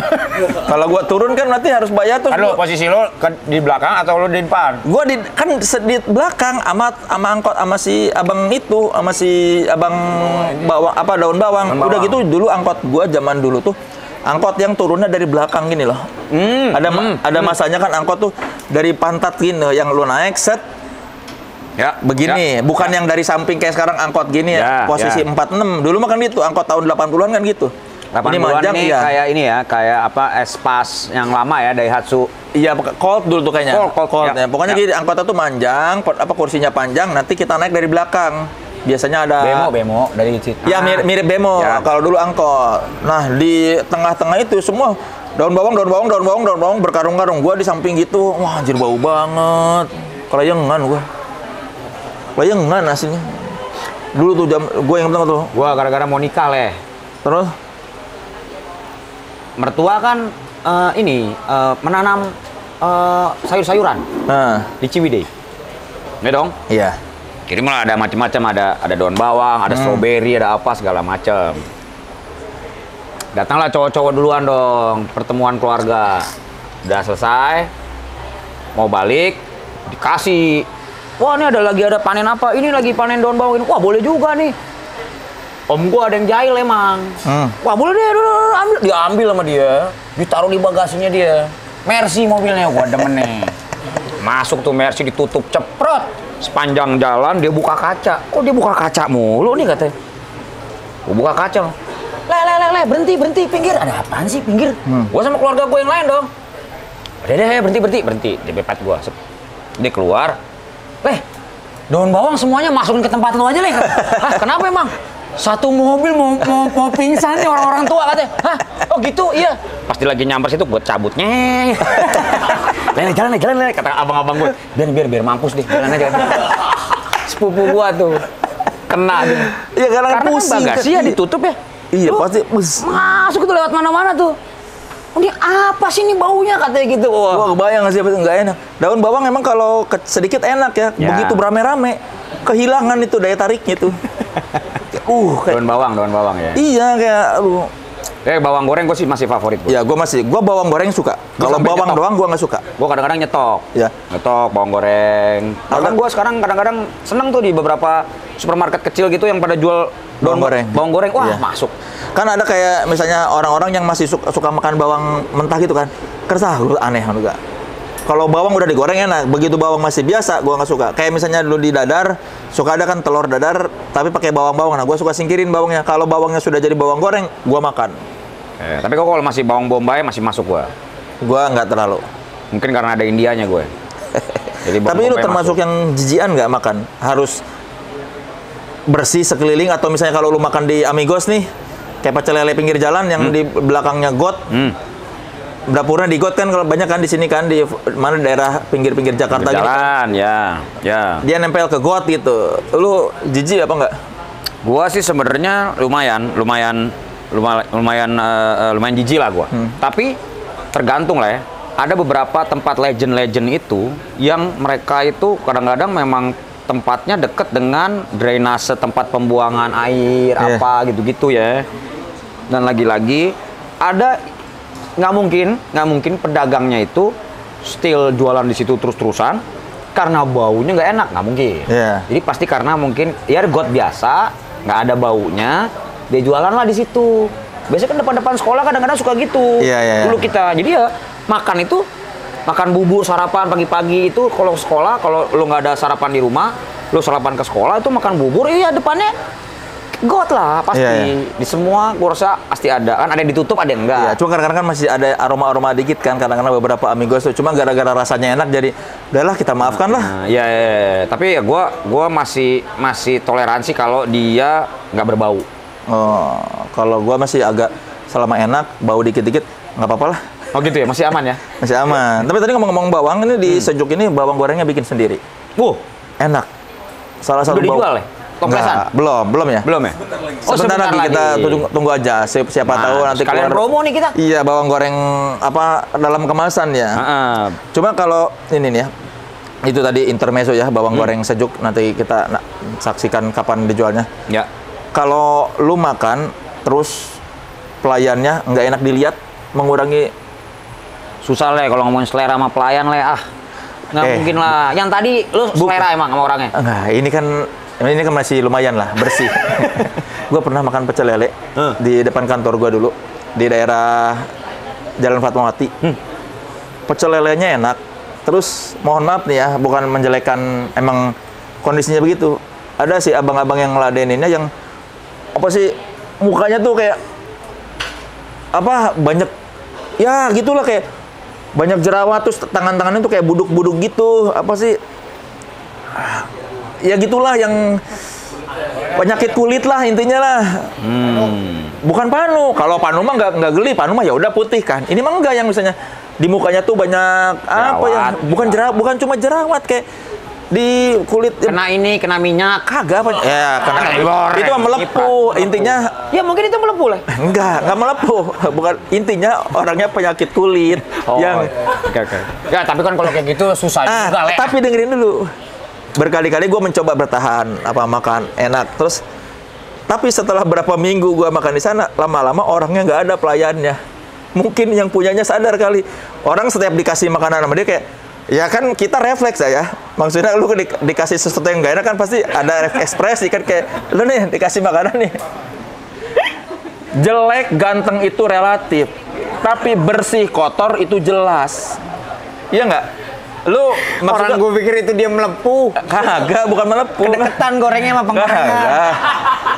Kalau gua turun kan nanti harus bayar tuh. Aduh, posisi lo di belakang atau lo di depan? Gua di belakang sama angkot sama si abang itu, sama si abang daun bawang. Udah gitu dulu angkot gua zaman dulu tuh angkot yang turunnya dari belakang gini loh. Ada masanya kan angkot tuh dari pantat gini yang lu naik set. Ya, begini, bukan yang dari samping kayak sekarang angkot gini posisi 46. Dulu mah kan gitu, angkot tahun 80-an kan gitu. 80-an ini kayak ini ya, kayak Espas yang lama ya, Daihatsu. Iya, Colt dulu tuh kayaknya. Colt ya. Pokoknya gini, angkotnya tuh manjang, kursinya panjang, nanti kita naik dari belakang. Biasanya ada bemo dari situ. Ya, mirip bemo kalau dulu angkot. Nah, di tengah-tengah itu semua daun bawang berkarung-karung. Gua di samping gitu, wah anjir bau banget. Kelayangan gua. Bayangan aslinya. Dulu tuh gue yang bilang tuh. Gue gara-gara mau nikah leh. Terus? Mertua kan menanam sayur-sayuran di Ciwidey. Ya dong? Iya. Kirim lah ada macam-macam, ada daun bawang, ada stroberi, ada apa segala macam. Datanglah cowok-cowok duluan dong, pertemuan keluarga. Udah selesai, mau balik, dikasih. Wah ini ada panen apa? Ini lagi panen daun bawang ini. Wah boleh juga nih. Om gua ada yang jahil emang. Wah boleh deh, ambil. Diambil sama dia, ditaruh di bagasinya dia. Mercy mobilnya, gua demen nih. Masuk tuh Mercy ditutup ceprot. Sepanjang jalan dia buka kaca. Kok dia buka kaca mulu nih katanya? Gua buka kaca. Le, berhenti, pinggir. Ada apaan sih pinggir? Gua sama keluarga gua yang lain dong. Udah deh, berhenti. Dia bepet gua. Dia keluar. Daun bawang semuanya masukin ke tempat lu aja, Le. Hah, kenapa emang? Satu mobil mau pingsan nih orang-orang tua katanya. Hah? Oh gitu, iya. Pasti lagi nyamper situ gue cabutnya. Jalan, kata abang-abang gue. Biar mampus deh, jalan aja. Sepupu gua tuh kena dia. Iya karena pusing. Kan bagasi ya ditutup ya. Iya pasti. Masuk itu lewat mana-mana tuh. Oh, ini apa sih ini baunya katanya gitu. Wah kebayang sih nggak enak. Daun bawang emang kalau sedikit enak ya. Begitu berame-rame kehilangan itu daya tariknya tuh. Daun bawang ya. Iya kayak bawang goreng gue sih masih favorit. Ya gue bawang goreng suka. Kalau bawang doang gue nggak suka. Gue kadang-kadang nyetok. Ya. Nyetok bawang goreng. Bahkan gue sekarang kadang-kadang seneng tuh di beberapa supermarket kecil gitu yang pada jual bawang goreng. Bawang goreng, wah iya. Masuk. Kan ada kayak misalnya orang-orang yang masih suka makan bawang mentah gitu kan. Kersah lu aneh juga. Kalau bawang udah digoreng enak, begitu bawang masih biasa, gua nggak suka. Kayak misalnya dulu di dadar, suka ada kan telur dadar, tapi pakai bawang-bawang. Nah, gua suka singkirin bawangnya. Kalau bawangnya sudah jadi bawang goreng, gua makan. Tapi kok kalau masih bawang bombay masih masuk gua. Gua nggak terlalu. Mungkin karena ada Indianya gue. Tapi lu termasuk yang jijian nggak makan? Harus bersih sekeliling atau misalnya kalau lu makan di Amigos nih, kayak pecel lele pinggir jalan yang di belakangnya got. Dapurnya di got kan kalau banyak kan di sini kan di mana daerah pinggir-pinggir Jakarta gitu kan. Ya. Dia nempel ke got gitu. Lu jijik apa enggak? Gua sih sebenarnya lumayan jijik lah gua. Tapi tergantung lah ya. Ada beberapa tempat legend itu yang mereka itu kadang-kadang memang tempatnya deket dengan drainase tempat pembuangan air apa gitu-gitu ya. Dan lagi-lagi ada nggak mungkin pedagangnya itu still jualan di situ terus-terusan karena baunya nggak enak, nggak mungkin. Jadi pasti karena mungkin ya got biasa nggak ada baunya, dia jualan lah di situ. Biasanya kan depan-depan sekolah kadang-kadang suka gitu. Dulu kita jadi ya makan bubur sarapan pagi-pagi itu kalau sekolah, kalau lu nggak ada sarapan di rumah, lu sarapan ke sekolah itu makan bubur, depannya got lah pasti. Di semua gua rasa pasti ada kan, ada yang ditutup ada yang enggak. Cuma kadang-kadang kan masih ada aroma-aroma dikit kan, kadang-kadang beberapa Amigos tuh cuma gara-gara rasanya enak jadi udahlah kita maafkan lah. Tapi ya gua masih toleransi kalau dia nggak berbau. Kalau gua masih agak selama enak bau dikit-dikit nggak apa-apa lah. Oh gitu ya, masih aman ya? Masih aman. Tapi tadi ngomong-ngomong bawang ini di Sejuk ini bawang gorengnya bikin sendiri. Enak. Salah satu udah dijual ya? Toplesan? Belum ya? Belum ya? Sebentar lagi kita tunggu aja. Siapa tahu nanti keluar promo nih kita. Iya, bawang goreng apa dalam kemasan ya. Cuma kalau ini nih ya. Itu tadi intermezzo ya, bawang goreng Sejuk nanti kita saksikan kapan dijualnya. Ya. Kalau lu makan terus pelayannya nggak enak dilihat, mengurangi susah Le kalau ngomongin selera sama pelayan Le, nggak mungkin lah. Yang tadi lu selera emang sama orangnya? Enggak, ini kan masih lumayan lah, bersih. Gue pernah makan pecel lele di depan kantor gue dulu di daerah Jalan Fatmawati. Pecel lelenya enak. Terus mohon maaf nih ya, bukan menjelekkan, emang kondisinya begitu. Ada sih abang-abang yang ngeladeninnya yang apa sih mukanya tuh kayak apa banyak ya gitulah, kayak banyak jerawat, terus tangan-tangannya tuh kayak buduk-buduk gitu, apa sih ya gitulah, yang penyakit kulit lah intinya lah. Bukan panu. Kalau panu mah nggak geli, panu mah ya udah putih kan. Ini mah enggak, yang misalnya di mukanya tuh banyak jerawat, apa ya, bukan jerawat, bukan cuma jerawat, kayak di kulit. Kena ini, kena minyak. Kagak apa? Ya, kena Goreng. itu mah melepuh. Intinya Ya mungkin itu melepuh lah. enggak melepuh. Bukan intinya orangnya penyakit kulit yang Oke. Ya, tapi kan kalau kayak gitu susah juga, Le. tapi dengerin dulu. Berkali-kali gue mencoba bertahan makan enak terus. Tapi setelah berapa minggu gue makan di sana, lama-lama orangnya nggak ada pelayannya. Mungkin yang punyanya sadar kali. Orang setiap dikasih makanan sama dia kayak, ya kan kita refleks ya. Maksudnya lu dikasih sesuatu yang nggak enak kan pasti ada ekspresi kan kayak, lu nih dikasih makanan nih. Jelek, ganteng itu relatif. Tapi bersih, kotor itu jelas. Iya nggak? Lu Orang gue pikir itu dia melepuh. kagak, bukan melepuh. Kedeketan gorengnya sama penggorengan. Kagak.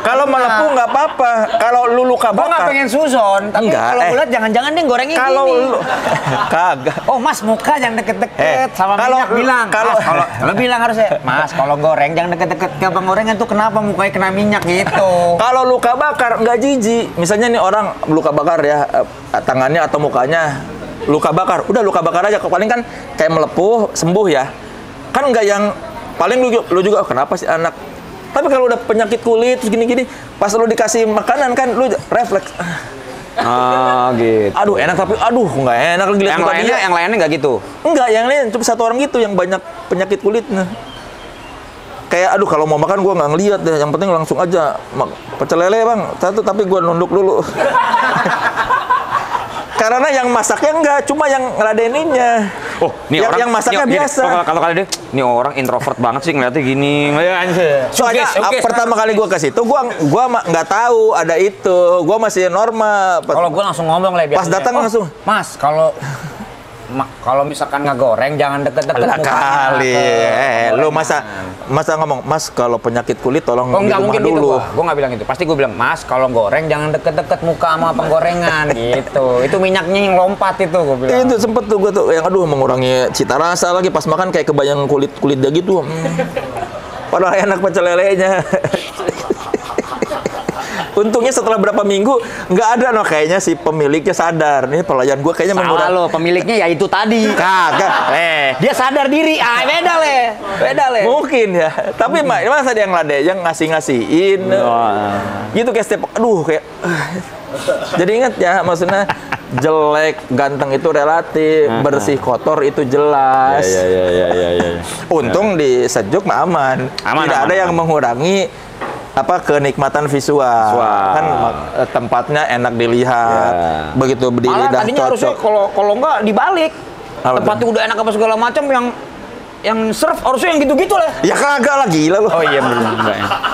Kalau melepuh nggak apa-apa. Kalau lu luka Gue nggak bakar. pengen suson, tapi Enggak, kalau gue lihat jangan-jangan dia gorengnya Kalau gini. lu kagak. Oh mas, muka jangan deket-deket sama kalau minyak lu- bilang. kalau- Mas, kalau lu bilang harusnya, Mas kalau goreng jangan deket-deket ke penggorengan tuh kenapa mukanya kena minyak gitu. Kalau luka bakar nggak jijik. Misalnya nih orang luka bakar ya, tangannya atau mukanya luka bakar. Udah luka bakar aja. Paling kan kayak melepuh, sembuh ya. Kan nggak yang paling lu juga "Oh, kenapa sih anak?" Tapi kalau udah penyakit kulit terus gini-gini, pas lu dikasih makanan kan lu refleks. Ah gitu. Aduh enak tapi aduh nggak enak lagi lihat muka dia. Yang lainnya nggak gitu. Enggak, yang lain cuma satu orang gitu yang banyak penyakit kulitnya. Kayak aduh kalau mau makan gua nggak ngeliat deh, yang penting langsung aja pecel lele bang satu, tapi gua nunduk dulu. Karena yang masaknya enggak, cuma yang ngeladeninnya. Oh, nih yang, orang yang masaknya nih, biasa. Kalau kali dia, nih orang introvert banget sih ngeliatnya gini. Soalnya pertama kali gua ke situ, gua nggak tahu ada itu. Gua masih normal. Kalau gue langsung ngomong lah Pas datang langsung. Mas, kalau misalkan nggak goreng jangan deket-deket Lah muka kali, ke lu gorengan. masa ngomong, Mas kalau penyakit kulit tolong Oh di nggak rumah mungkin dulu. gitu gue nggak bilang gitu. Pasti gue bilang, Mas kalau goreng jangan deket-deket muka sama penggorengan gitu. Itu minyaknya yang lompat itu gue bilang. Itu sempet tuh gue tuh yang aduh mengurangi cita rasa lagi pas makan kayak kebayang kulit dia gitu. Padahal enak pecel lelenya. Untungnya setelah berapa minggu nggak ada kayaknya si pemiliknya sadar nih pelayan gue kayaknya Salah mengurangi. lo, pemiliknya ya itu tadi. Kagak. Dia sadar diri. Beda le. Mungkin ya. Tapi masa dia yang ngasih-ngasihin. Gitu kayak setiap aduh kayak jadi ingat ya maksudnya jelek, ganteng itu relatif, bersih, kotor itu jelas. Ya. Untung di Sejuk mah aman. Tidak ada yang mengurangi kenikmatan visual. Kan tempatnya enak dilihat. Begitu berdiri Malah dah tadinya harusnya cocok. kalau nggak dibalik. Apa Tempatnya tuh? udah enak apa segala macam yang serve harusnya yang gitu-gitu lah. Ya kagak lah gila lu. Oh iya benar.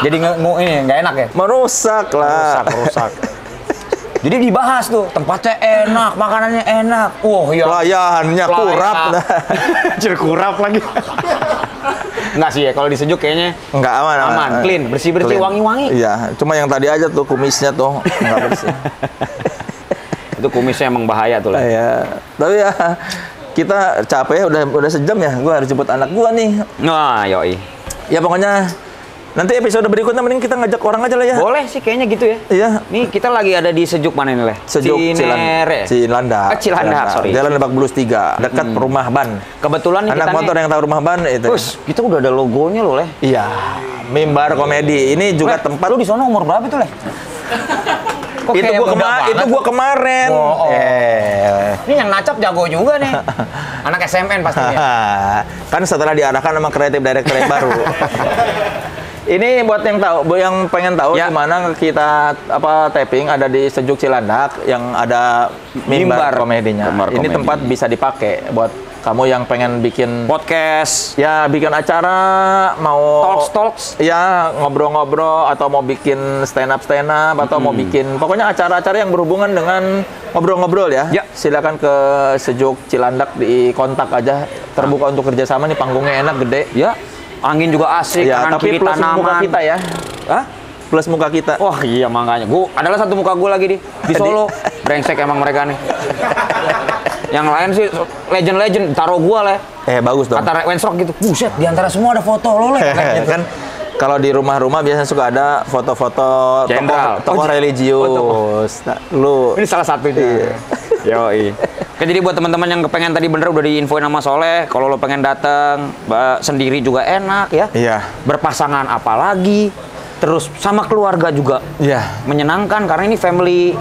Jadi nggak enak ya? Merusak lah. Rusak. Jadi dibahas tuh, tempatnya enak, makanannya enak. Wah, iya. Pelayannya kurap. Jadi kurap lagi. Enggak sih ya, kalau di Sejuk kayaknya Enggak aman. clean, bersih-bersih, Clean. wangi-wangi. Iya, cuma yang tadi aja tuh kumisnya tuh enggak bersih. Itu kumisnya emang bahaya tuh lah. Iya. Tapi ya kita capek ya udah sejam ya. Gua harus jemput anak gua nih. Wah, yoi. Ya pokoknya nanti episode berikutnya mending kita ngajak orang aja lah ya. Boleh sih kayaknya gitu ya. Iya. Nih kita lagi ada di Sejuk mana nih, Le? Sejuk Cinere. Cilandak. Cilandak, sorry. Jalan Lebak Bulus 3, dekat rumah ban. Kebetulan nih Anak kita motor yang tahu rumah ban itu. Terus, kita udah ada logonya loh, Le. Iya. Mimbar komedi. Ini juga tempat. Lu di sono umur berapa itu, Le? Kok itu kayak gua muda banget? kemarin. Oh. Ini yang nacap jago juga nih. Anak SMN pastinya. Kan setelah diarahkan sama kreatif director yang baru. Ini buat yang pengen tahu Ya. di mana kita taping ada di Sejuk Cilandak yang ada mimbar komedinya. Mimbar Ini komedi. tempat bisa dipakai buat kamu yang pengen bikin Podcast, ya bikin acara mau talks. ya ngobrol-ngobrol atau mau bikin stand up atau mau bikin pokoknya acara-acara yang berhubungan dengan ngobrol-ngobrol ya. Ya. Silakan ke Sejuk Cilandak, di kontak aja, terbuka untuk kerjasama nih, panggungnya enak gede. Ya. Angin juga asik, Ya, kanan tapi kiri plus muka tanaman. kita ya. Hah? Plus muka kita. Wah iya makanya. Gua adalah satu muka gue lagi di Solo. Brengsek emang mereka nih. Yang lain sih legend taruh gua lah. Bagus dong. Kata Wensrock gitu. Buset, di antara semua ada foto lo, Le. Kan kalau di rumah-rumah biasanya suka ada foto-foto Jenderal. tokoh religius. Nah, lu Ini salah satunya. Iya. Yoi. Oke, jadi buat teman-teman yang kepengen tadi bener udah diinfoin sama Soleh, kalau lo pengen datang sendiri juga enak ya. Iya. Berpasangan apalagi, terus sama keluarga juga. Iya. Menyenangkan karena ini family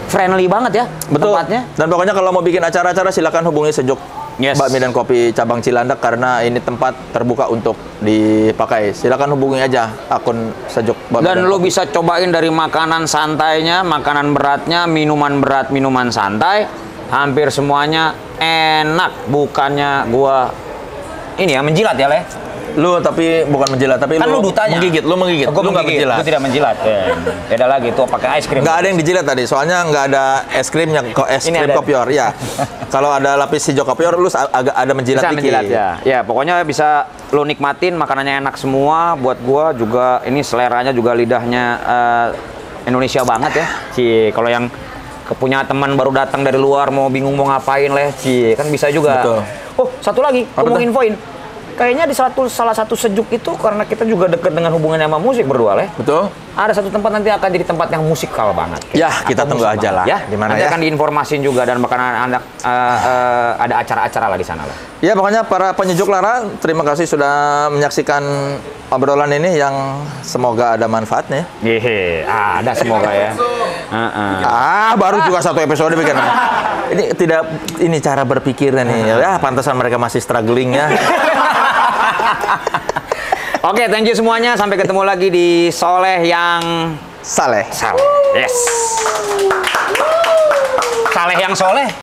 friendly banget ya. Betul. Tempatnya. Dan pokoknya kalau mau bikin acara-acara silakan hubungi Sejuk Yes. Bakmi dan Kopi cabang Cilandak karena ini tempat terbuka untuk dipakai. Silakan hubungi aja akun Sejuk Bakmi Dan lo Kopi. bisa cobain dari makanan santainya, makanan beratnya, minuman berat, minuman santai. Hampir semuanya enak. Bukannya gua ini ya menjilat ya, Le? Lu tapi bukan menjilat, tapi Kan lu dutanya. menggigit. Lu menggigit. Gua Lu nggak menjilat. Gua tidak menjilat. Beda lagi tuh pakai es krim. Nggak ada yang dijilat tadi, soalnya nggak ada es krimnya, kok es Ini krim ada. kopior. Ya. Kalau ada lapis hijau kopior, lu agak ada menjilat Bisa dikit. menjilat ya. Ya, pokoknya bisa lo nikmatin, makanannya enak semua. Buat gua juga ini seleranya juga lidahnya Indonesia banget ya. Kalau yang punya teman baru datang dari luar mau bingung mau ngapain, Le, kan bisa juga. Betul. Oh, satu lagi, Apa gua mau tuh? infoin. Kayaknya di salah satu Sejuk itu karena kita juga deket dengan hubungannya sama musik berdua, Le. Betul? Ada satu tempat nanti akan jadi tempat yang musikal banget. Ya, kita Atau tunggu musik aja banget, lah. Ya, Di mana nanti ya? akan diinformasin juga dan bakalan ada acara-acara lah di sana lah. Ya, pokoknya para penyejuk lara, terima kasih sudah menyaksikan obrolan ini yang semoga ada manfaatnya. Yehe, ada semoga ya. Baru juga satu episode bikin. Ini cara berpikirnya nih. Ya, pantesan mereka masih struggling ya. Oke, thank you semuanya. Sampai ketemu lagi di Soleh yang Saleh. Saleh. Yes. Saleh yang soleh.